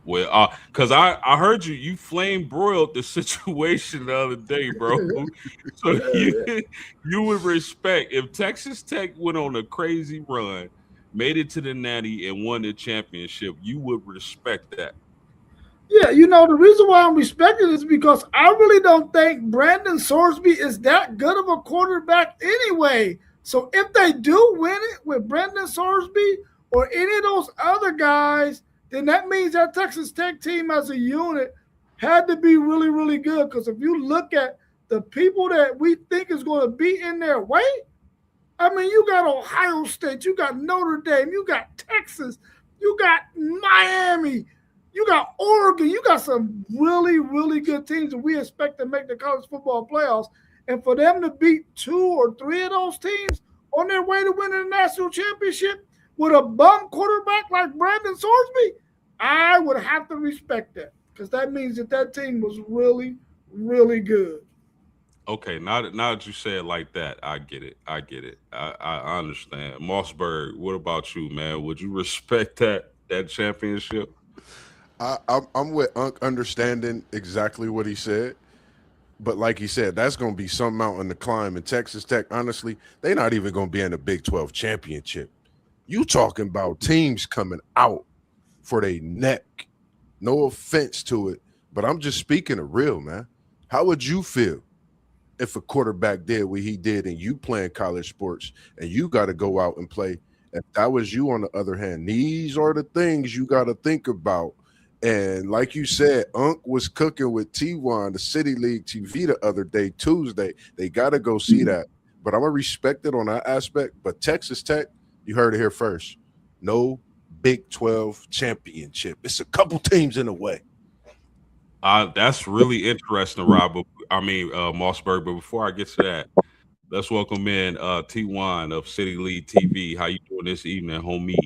Well, because I heard you flame broiled the situation the other day, bro. So you would respect if Texas Tech went on a crazy run, made it to the Natty, and won the championship. You would respect that. Yeah, the reason why I'm respecting is because I really don't think Brandon Sorsby is that good of a quarterback anyway. So if they do win it with Brandon Sorsby or any of those other guys, then that means that Texas Tech team as a unit had to be really, really good. Because if you look at the people that we think is going to be in their way, I mean, you got Ohio State, you got Notre Dame, you got Texas, you got Miami, you got Oregon, you got some really, really good teams that we expect to make the college football playoffs. And for them to beat two or three of those teams on their way to winning the national championship with a bum quarterback like Brandon Sorsby, I would have to respect that because that means that that team was really, really good. Okay, now that you say it like that, I get it. I get it. I understand. Mossberg, what about you, man? Would you respect that championship? I'm with Unc understanding exactly what he said. But like he said, that's going to be some mountain to climb. And Texas Tech, honestly, they're not even going to be in the Big 12 championship. You talking about teams coming out for their neck. No offense to it, but I'm just speaking of real, man. How would you feel if a quarterback did what he did and you playing college sports and you got to go out and play? If that was you, on the other hand, these are the things you got to think about. And like you said, Unc was cooking with T1, the City League TV the other day, Tuesday. They got to go see that. But I'm going to respect it on that aspect. But Texas Tech, you heard it here first. No Big 12 championship. It's a couple teams in the way. That's really interesting, Rob. I mean, Mossberg. But before I get to that, let's welcome in T1 of City League TV. How you doing this evening, homie?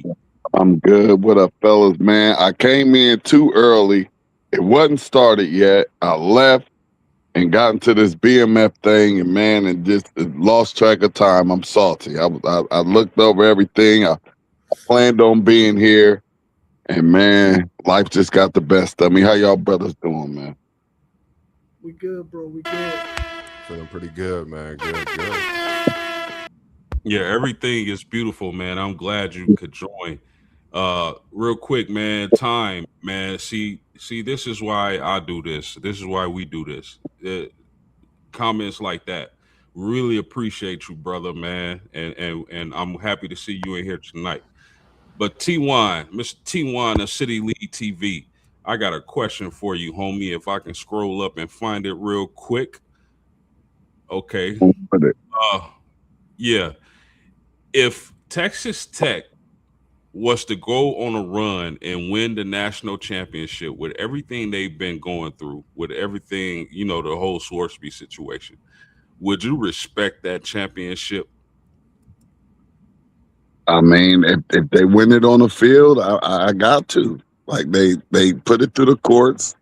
I'm good. What up, fellas, man? I came in too early. It wasn't started yet. I left and got into this BMF thing, and man, and just lost track of time. I'm salty. I looked over everything. I planned on being here, and man, life just got the best of me. How y'all brothers doing, man? We good, bro. We good. Feeling pretty good, man. Good, good. Yeah, everything is beautiful, man. I'm glad you could join. Real quick, man. Time, man. See, this is why I do this. This is why we do this. Comments like that. Really appreciate you, brother, man. And I'm happy to see you in here tonight. But T1, Mr. T1 of City League TV, I got a question for you, homie. If I can scroll up and find it real quick. Okay. But Uh yeah. If Texas Tech was to go on a run and win the national championship with everything they've been going through, with everything, the whole Sorsby situation, would you respect that championship? I mean, if they win it on the field, I got to. Like they put it through the courts.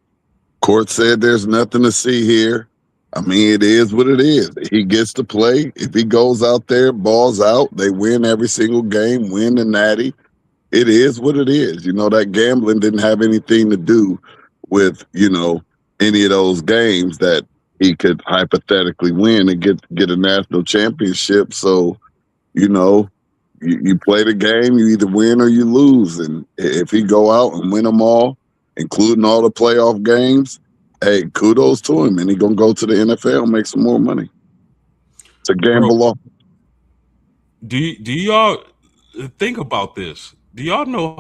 Court said there's nothing to see here. I mean, it is what it is. He gets to play. If he goes out there, balls out, they win every single game, win the natty. It is what it is. That gambling didn't have anything to do with, any of those games that he could hypothetically win and get a national championship. So, you know, you play the game, you either win or you lose. And if he go out and win them all, including all the playoff games, hey, kudos to him. And he gonna go to the NFL and make some more money. It's a Bro, gamble off. do y'all think about this? Do you know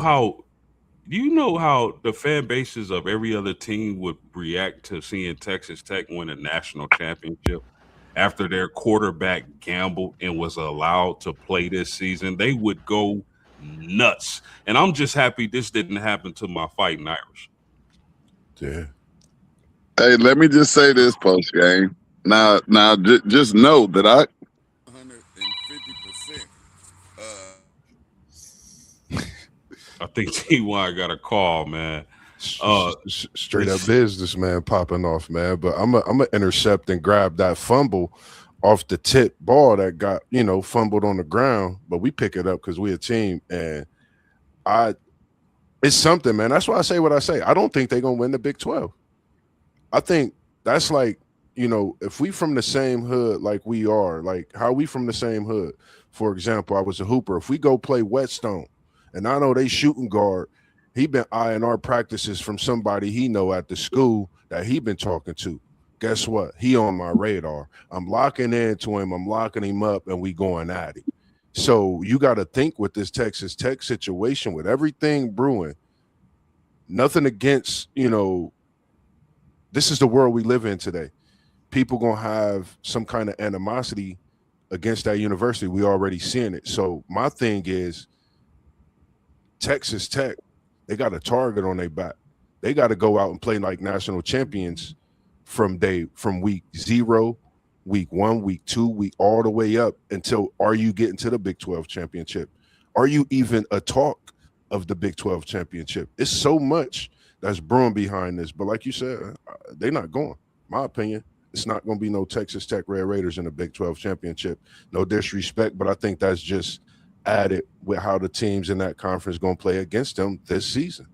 how the fan bases of every other team would react to seeing Texas Tech win a national championship after their quarterback gambled and was allowed to play this season? They would go nuts. And I'm just happy this didn't happen to my fighting Irish. Yeah. Hey, let me just say this post game. Now, just know that 150%. I think T1 got a call, man. Straight up businessman popping off, man. But I'm a intercept and grab that fumble off the tip ball that got fumbled on the ground, but we pick it up because we a team, and it's something, man. That's why I say what I say. I don't think they're gonna win the Big 12. I think that's like, if we from the same hood like we are, like how we from the same hood. For example, I was a hooper. If we go play Whetstone, and I know they shooting guard, he been eyeing our practices from somebody he know at the school that he been talking to. Guess what? He on my radar. I'm locking into him. I'm locking him up, and we going at it. So you got to think with this Texas Tech situation, with everything brewing, nothing against, this is the world we live in today. People gonna have some kind of animosity against that university. We already seeing it. So my thing is Texas Tech, they got a target on their back. They got to go out and play like national champions from week 0, week 1, week 2, week all the way up until are you getting to the Big 12 championship? Are you even a talk of the Big 12 championship? It's so much that's brewing behind this. But like you said, they're not going. My opinion, it's not going to be no Texas Tech Red Raiders in the Big 12 championship. No disrespect, but I think that's just added with how the teams in that conference going to play against them this season.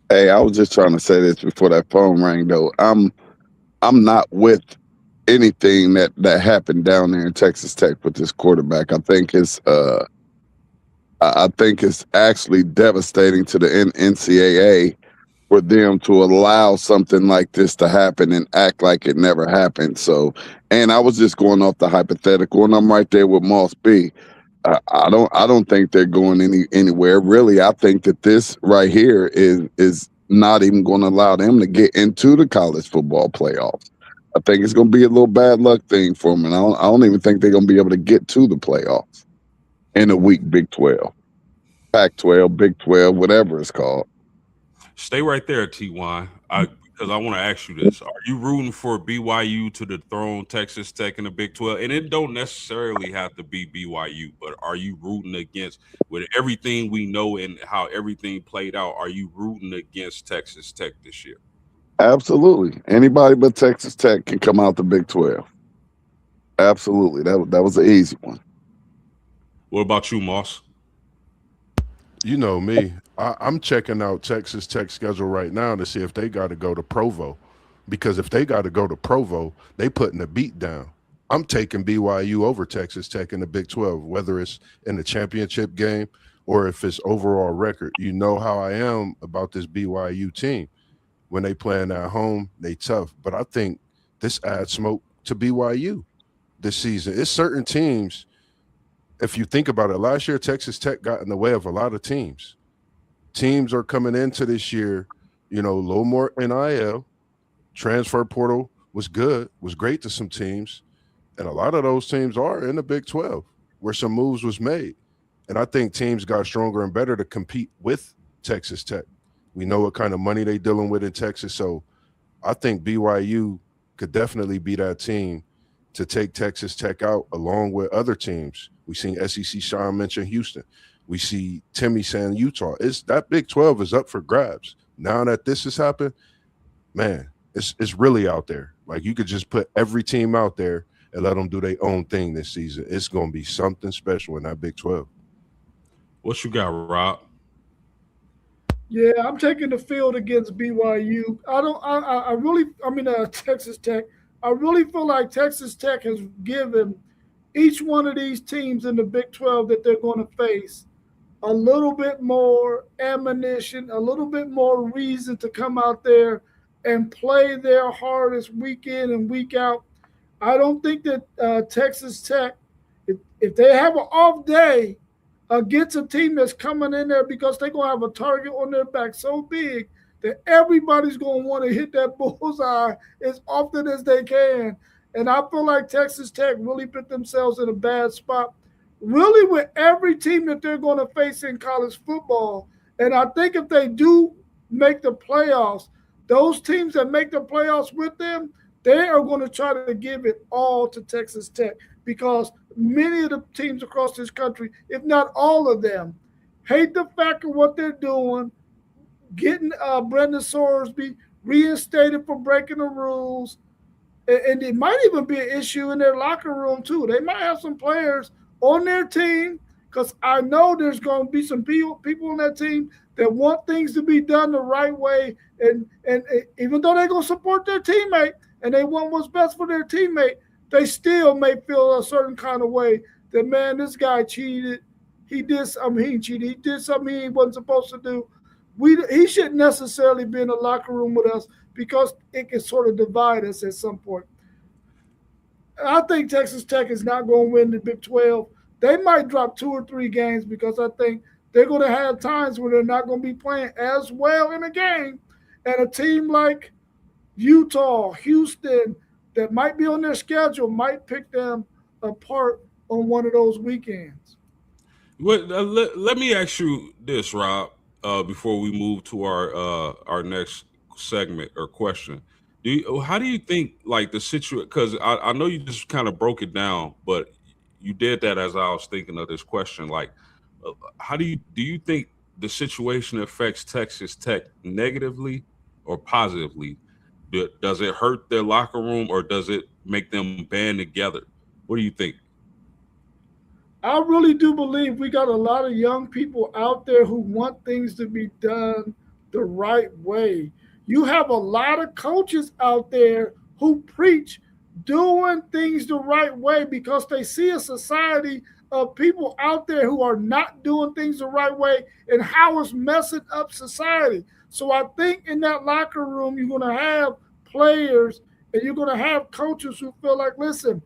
Hey, I was just trying to say this before that phone rang though. I'm not with anything that happened down there in Texas Tech with this quarterback. I think it's actually devastating to the NCAA for them to allow something like this to happen and act like it never happened. So, and I was just going off the hypothetical, and I'm right there with Moss B. I don't think they're going anywhere really. I think that this right here is not even going to allow them to get into the college football playoffs. I think it's going to be a little bad luck thing for them, and I don't even think they're going to be able to get to the playoffs in a weak Big 12, Pac-12, Big 12, whatever it's called. Stay right there, T1. Because I want to ask you this: are you rooting for BYU to dethrone Texas Tech in the Big 12? And it don't necessarily have to be BYU, but are you rooting against, with everything we know and how everything played out, are you rooting against Texas Tech this year? Absolutely. Anybody but Texas Tech can come out the Big 12. Absolutely. That was an easy one. What about you, Moss? You know me. I'm checking out Texas Tech schedule right now to see if they got to go to Provo. Because if they got to go to Provo, they putting the beat down. I'm taking BYU over Texas Tech in the Big 12, whether it's in the championship game or if it's overall record. You know how I am about this BYU team. When they playing at home, they tough. But I think this adds smoke to BYU this season. It's certain teams if you think about it, last year Texas Tech got in the way of a lot of teams. Teams are coming into this year, a little more NIL. Transfer portal was good, was great to some teams. And a lot of those teams are in the Big 12 where some moves was made. And I think teams got stronger and better to compete with Texas Tech. We know what kind of money they dealing with in Texas. So I think BYU could definitely be that team to take Texas Tech out along with other teams. We seen SEC Sean mention Houston. We see Timmy saying Utah. It's that Big 12 is up for grabs. Now that this has happened, man, it's really out there. Like you could just put every team out there and let them do their own thing this season. It's going to be something special in that Big 12. What you got, Rob? Yeah, I'm taking the field against BYU. I don't. I really. I mean, Texas Tech. I really feel like Texas Tech has given each one of these teams in the Big 12 that they're going to face a little bit more ammunition, a little bit more reason to come out there and play their hardest week in and week out. I don't think that Texas Tech, if they have an off day against a team that's coming in there because they're going to have a target on their back so big that everybody's going to want to hit that bullseye as often as they can. And I feel like Texas Tech really put themselves in a bad spot, really with every team that they're going to face in college football. And I think if they do make the playoffs, those teams that make the playoffs with them, they are going to try to give it all to Texas Tech because many of the teams across this country, if not all of them, hate the fact of what they're doing, getting Brendan Sorsby reinstated for breaking the rules, and it might even be an issue in their locker room too. They might have some players on their team because I know there's going to be some people on that team that want things to be done the right way, and even though they're going to support their teammate and they want what's best for their teammate, they still may feel a certain kind of way that, man, this guy cheated. He did something he cheated. He did something he wasn't supposed to do. He shouldn't necessarily be in the locker room with us because it can sort of divide us at some point. I think Texas Tech is not going to win the Big 12. They might drop 2 or 3 games because I think they're going to have times where they're not going to be playing as well in a game. And a team like Utah, Houston, that might be on their schedule might pick them apart on one of those weekends. Let me ask you this, Rob, before we move to our next segment or question. How do you think like the situation? Because I know you just kind of broke it down, but you did that as I was thinking of this question. Like, how do you think the situation affects Texas Tech negatively or positively? Does it hurt their locker room or does it make them band together? What do you think? I really do believe we got a lot of young people out there who want things to be done the right way. You have a lot of coaches out there who preach doing things the right way because they see a society of people out there who are not doing things the right way and how it's messing up society. So I think in that locker room, you're going to have players and you're going to have coaches who feel like, listen,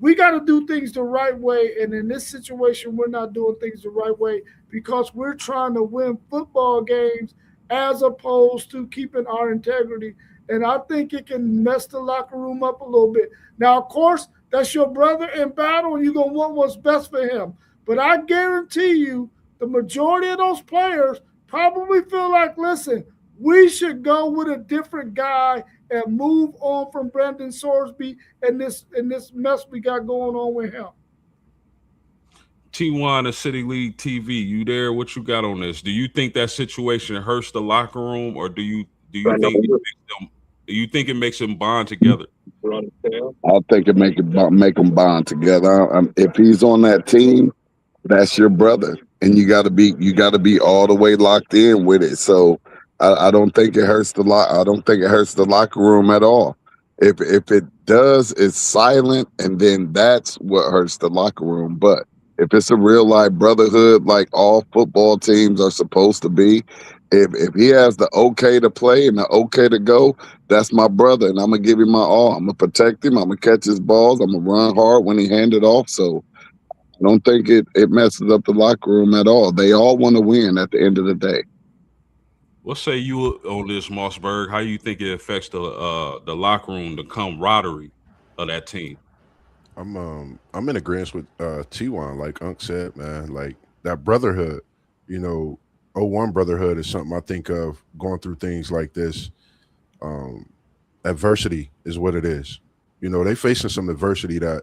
we got to do things the right way. And in this situation, we're not doing things the right way because we're trying to win football games as opposed to keeping our integrity. And I think it can mess the locker room up a little bit. Now, of course, that's your brother in battle, and you're going to want what's best for him. But I guarantee you, the majority of those players probably feel like, listen, we should go with a different guy and move on from Brandon Sorsby and this mess we got going on with him. T1 of City League TV, you there? What you got on this? Do you think that situation hurts the locker room, or do you think it makes them bond together? I think it make them bond together. If he's on that team, that's your brother, and you got to be all the way locked in with it. So I don't think it hurts I don't think it hurts the locker room at all. If it does, it's silent, and then that's what hurts the locker room. But if it's a real life brotherhood, like all football teams are supposed to be, if he has the okay to play and the okay to go, that's my brother, and I'm gonna give him my all. I'm gonna protect him. I'm gonna catch his balls. I'm gonna run hard when he hand it off. So Don't think it messes up the locker room at all. They all want to win at the end of the day. What say you on this, Mossberg? How you think it affects the locker room, the camaraderie of that team? I'm in agreement with T1, like Unc said, man. Like that brotherhood, you know, '01 brotherhood is something I think of going through things like this. Um, Adversity is what it is. You know, they facing some adversity that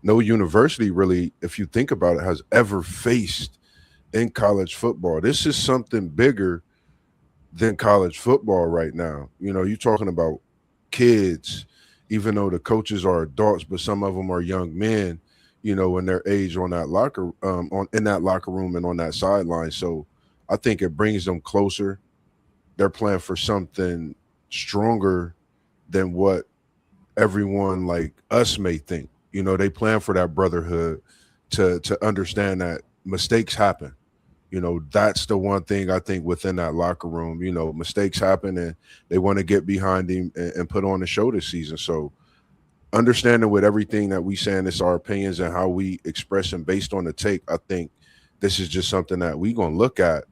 no university really, if you think about it, has ever faced in college football. This is something bigger than college football right now. You know, you're talking about kids, even though the coaches are adults, but some of them are young men, you know, in their age on that locker on in that locker room and on that sideline. So I think it brings them closer. They're playing for something stronger than what everyone like us may think. You know, they plan for that brotherhood to understand that mistakes happen. You know, that's the one thing I think within that locker room. You know, mistakes happen, and they want to get behind him and put on the show this season. So understanding with everything that we saying, it's our opinions and how we express them based on the take. I think this is just something that we gonna look at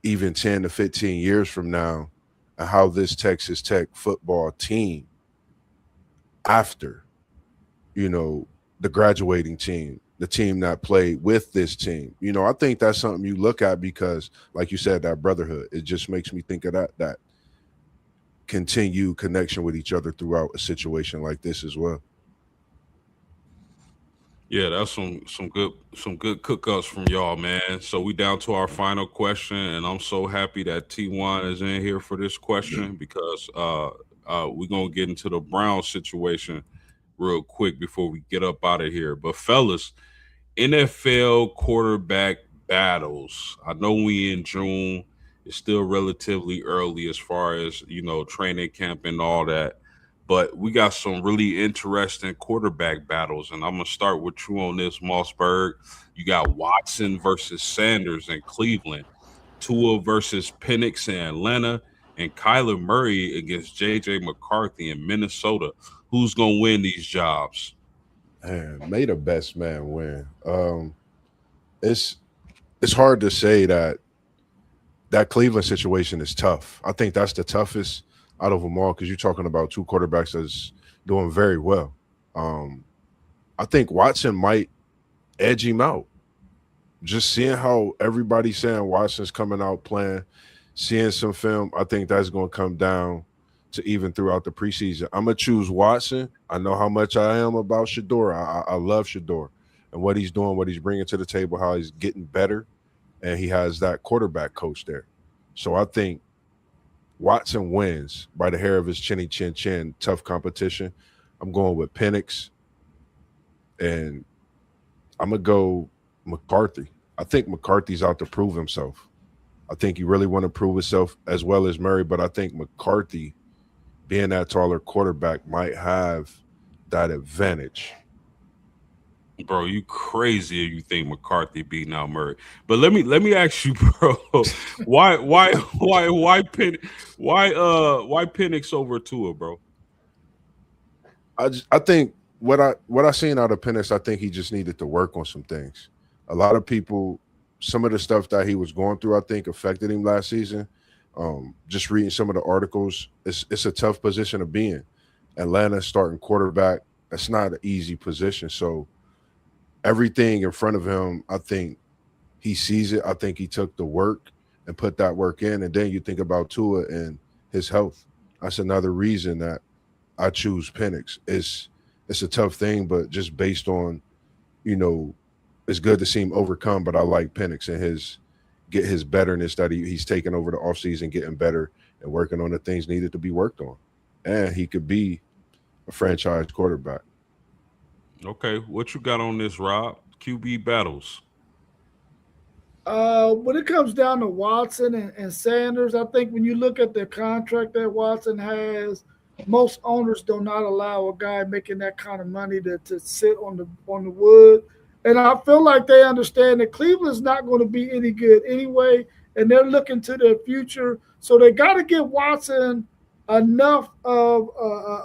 even 10 to 15 years from now, and how this Texas Tech football team after, you know, the graduating team, the team that played with this team. You know, I think that's something you look at because, like you said, that brotherhood, it just makes me think of that continued connection with each other throughout a situation like this as well. Yeah, that's some good cookups from y'all, man. So we down to our final question, and I'm so happy that T1 is in here for this question because we're gonna get into the Brown situation real quick before we get up out of here. But fellas, NFL quarterback battles. I know we in June. It's still relatively early as far as, training camp and all that. But we got some really interesting quarterback battles. And I'm going to start with you on this, Mossberg. You got Watson versus Sanders in Cleveland, Tua versus Penix in Atlanta, and Kyler Murray against J.J. McCarthy in Minnesota. Who's going to win these jobs? And may the best man win. It's it's hard to say that Cleveland situation is tough. I think that's the toughest out of them all because you're talking about two quarterbacks that's doing very well. Um, I think Watson might edge him out. Just seeing how everybody's saying Watson's coming out playing, seeing some film, I think that's going to come down to even throughout the preseason. I'm gonna choose Watson. I know how much I am about Shador. I love Shador and what he's doing, what he's bringing to the table, how he's getting better, and he has that quarterback coach there. So I think Watson wins by the hair of his chinny chin chin. Tough competition. I'm going with Penix, and I'm gonna go McCarthy. I think McCarthy's out to prove himself. I think he really want to prove himself as well as Murray, but I think McCarthy, being that taller quarterback, might have that advantage. Bro, you crazy if you think McCarthy beating out Murray. But let me ask you, bro, why Penix over Tua, bro? I think what I seen out of Penix, I think he just needed to work on some things. A lot of people, some of the stuff that he was going through, I think affected him last season. Just reading some of the articles, it's a tough position to be in. Atlanta starting quarterback, that's not an easy position. So everything in front of him, I think he sees it. I think he took the work and put that work in. And then you think about Tua and his health. That's another reason that I choose Penix. It's a tough thing, but just based on, you know, it's good to see him overcome. But I like Penix and his betterness that he's taken over the offseason, getting better and working on the things needed to be worked on. And he could be a franchise quarterback. Okay, what you got on this, Rob? QB battles. When it comes down to Watson and Sanders, I think when you look at the contract that Watson has, most owners do not allow a guy making that kind of money to sit on the wood. And I feel like they understand that Cleveland's not going to be any good anyway, and they're looking to their future. So they got to give Watson enough of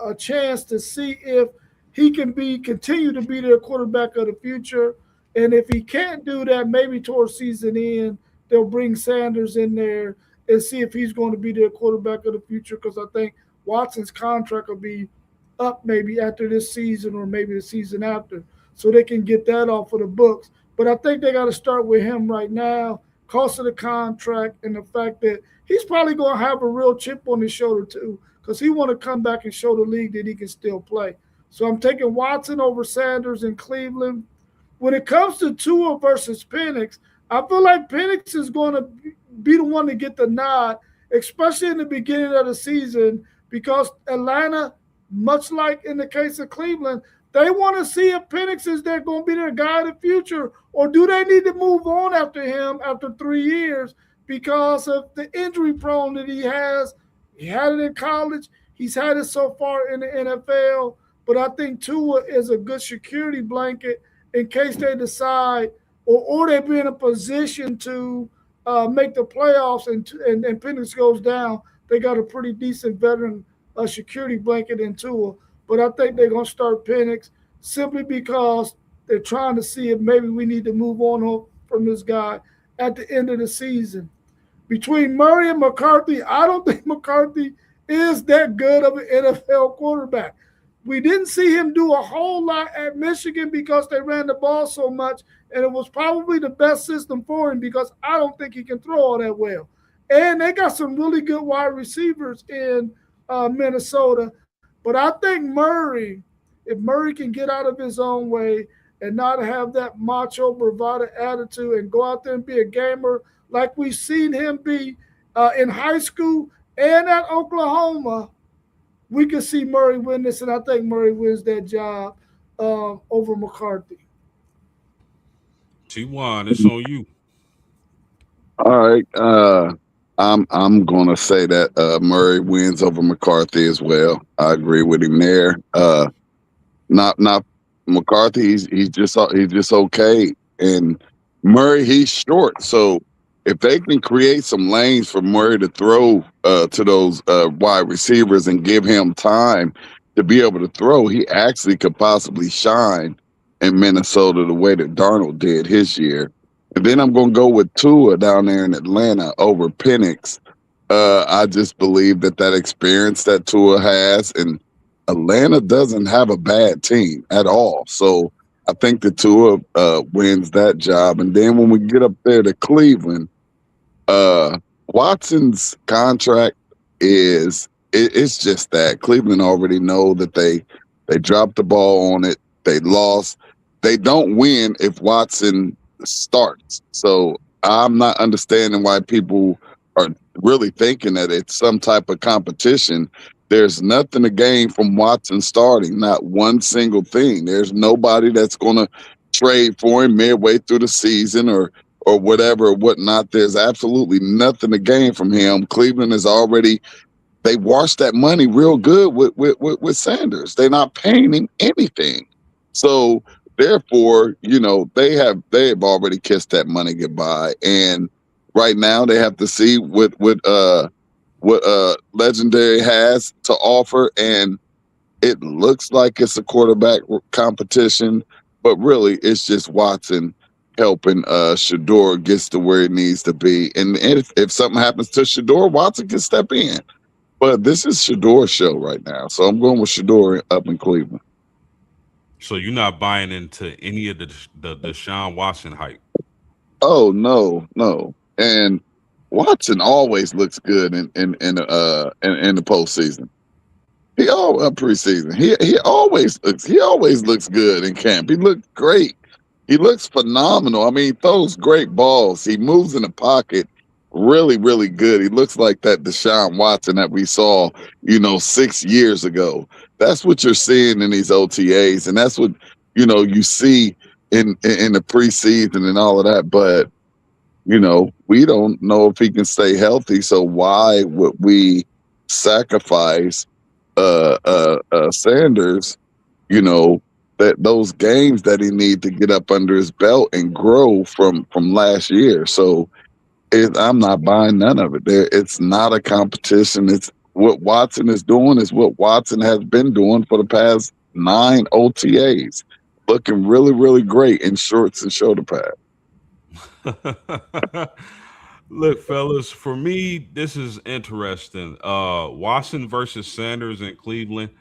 a chance to see if he can continue to be their quarterback of the future. And if he can't do that, maybe towards season end, they'll bring Sanders in there and see if he's going to be their quarterback of the future. Because I think Watson's contract will be up maybe after this season or maybe the season after, so they can get that off of the books. But I think they got to start with him right now. Cost of the contract and the fact that he's probably going to have a real chip on his shoulder too, because he want to come back and show the league that he can still play. So I'm taking Watson over Sanders in Cleveland. When it comes to Tua versus Penix, I feel like Penix is going to be the one to get the nod, especially in the beginning of the season, because Atlanta, much like in the case of Cleveland, they want to see if Penix is there going to be their guy in the future, or do they need to move on after him after 3 years because of the injury prone that he has. He had it in college. He's had it so far in the NFL. But I think Tua is a good security blanket in case they decide or they be in a position to make the playoffs and Penix goes down. They got a pretty decent veteran security blanket in Tua. But I think they're going to start Penix simply because they're trying to see if maybe we need to move on from this guy at the end of the season. Between Murray and McCarthy, I don't think McCarthy is that good of an NFL quarterback. We didn't see him do a whole lot at Michigan because they ran the ball so much, and it was probably the best system for him because I don't think he can throw all that well. And they got some really good wide receivers in Minnesota. But I think Murray, if Murray can get out of his own way and not have that macho bravado attitude and go out there and be a gamer like we've seen him be in high school and at Oklahoma, we can see Murray win this, and I think Murray wins that job over McCarthy. T1, it's on you. All right. I'm gonna say that Murray wins over McCarthy as well. I agree with him there. Not McCarthy. He's just okay, and Murray, he's short. So if they can create some lanes for Murray to throw to those wide receivers and give him time to be able to throw, he actually could possibly shine in Minnesota the way that Darnold did his year. And then I'm going to go with Tua down there in Atlanta over Penix. I just believe that experience that Tua has, and Atlanta doesn't have a bad team at all. So I think the Tua wins that job. And then when we get up there to Cleveland, Watson's contract it's just that Cleveland already know that they dropped the ball on it. They lost. They don't win if Watson starts. So I'm not understanding why people are really thinking that it's some type of competition. There's nothing to gain from Watson starting, not one single thing. There's nobody that's going to trade for him midway through the season or whatever or whatnot. There's absolutely nothing to gain from him. Cleveland is already, they washed that money real good with Sanders. They're not paying him anything. So therefore, they have already kissed that money goodbye. And right now they have to see what Legendary has to offer, and it looks like it's a quarterback competition, but really it's just Watson helping Shador gets to where it needs to be. And if something happens to Shador, Watson can step in. But this is Shador's show right now, so I'm going with Shador up in Cleveland. So you're not buying into any of the Deshaun Watson hype? Oh no. And Watson always looks good in the postseason. He preseason. He always looks good in camp. He looked great. He looks phenomenal. I mean, he throws great balls. He moves in the pocket really, really good. He looks like that Deshaun Watson that we saw, 6 years ago. That's what you're seeing in these OTAs, and that's what you see in the preseason and all of that. But we don't know if he can stay healthy. So why would we sacrifice Sanders? That those games that he need to get up under his belt and grow from last year. So I'm not buying none of it. It's not a competition. It's what Watson is doing is what Watson has been doing for the past 9 OTAs. looking really, really great in shorts and shoulder pads. Look, fellas, for me, this is interesting. Watson versus Sanders in Cleveland.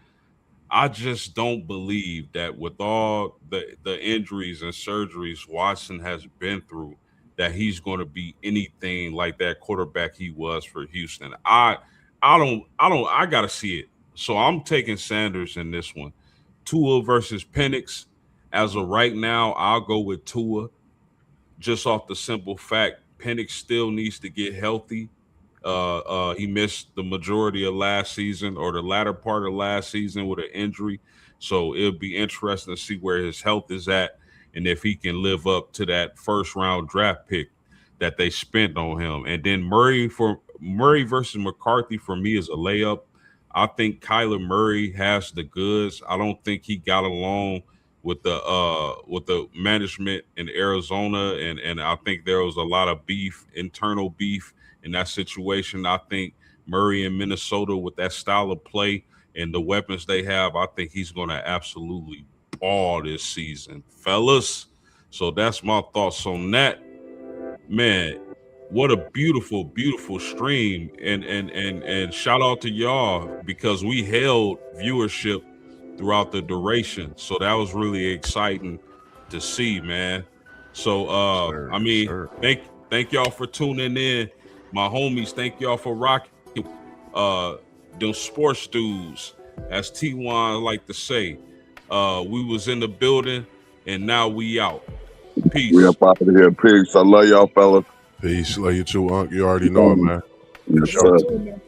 I just don't believe that with all the injuries and surgeries Watson has been through, that he's going to be anything like that quarterback he was for Houston. I gotta see it. So I'm taking Sanders in this one. Tua versus Penix. As of right now, I'll go with Tua just off the simple fact Penix still needs to get healthy. He missed the majority of last season or the latter part of last season with an injury. So it'll be interesting to see where his health is at and if he can live up to that first round draft pick that they spent on him. And then Murray versus McCarthy for me is a layup. I think Kyler Murray has the goods. I don't think he got along with the management in Arizona, and I think there was a lot of beef, internal beef in that situation. I think Murray in Minnesota with that style of play and the weapons they have, I think he's going to absolutely ball this season, fellas. So that's my thoughts on that. Man, what a beautiful, beautiful stream. And shout out to y'all because we held viewership throughout the duration. So that was really exciting to see, man. So Sir, I mean, sir. thank y'all for tuning in. My homies, thank y'all for rocking uh them sports dudes, as T1 like to say. We was in the building and now we out. We Peace. up out of here. Peace. I love y'all, fellas. Peace. Love you too, Unc. You already know it, man. Yes, Sure. sir. Too, man.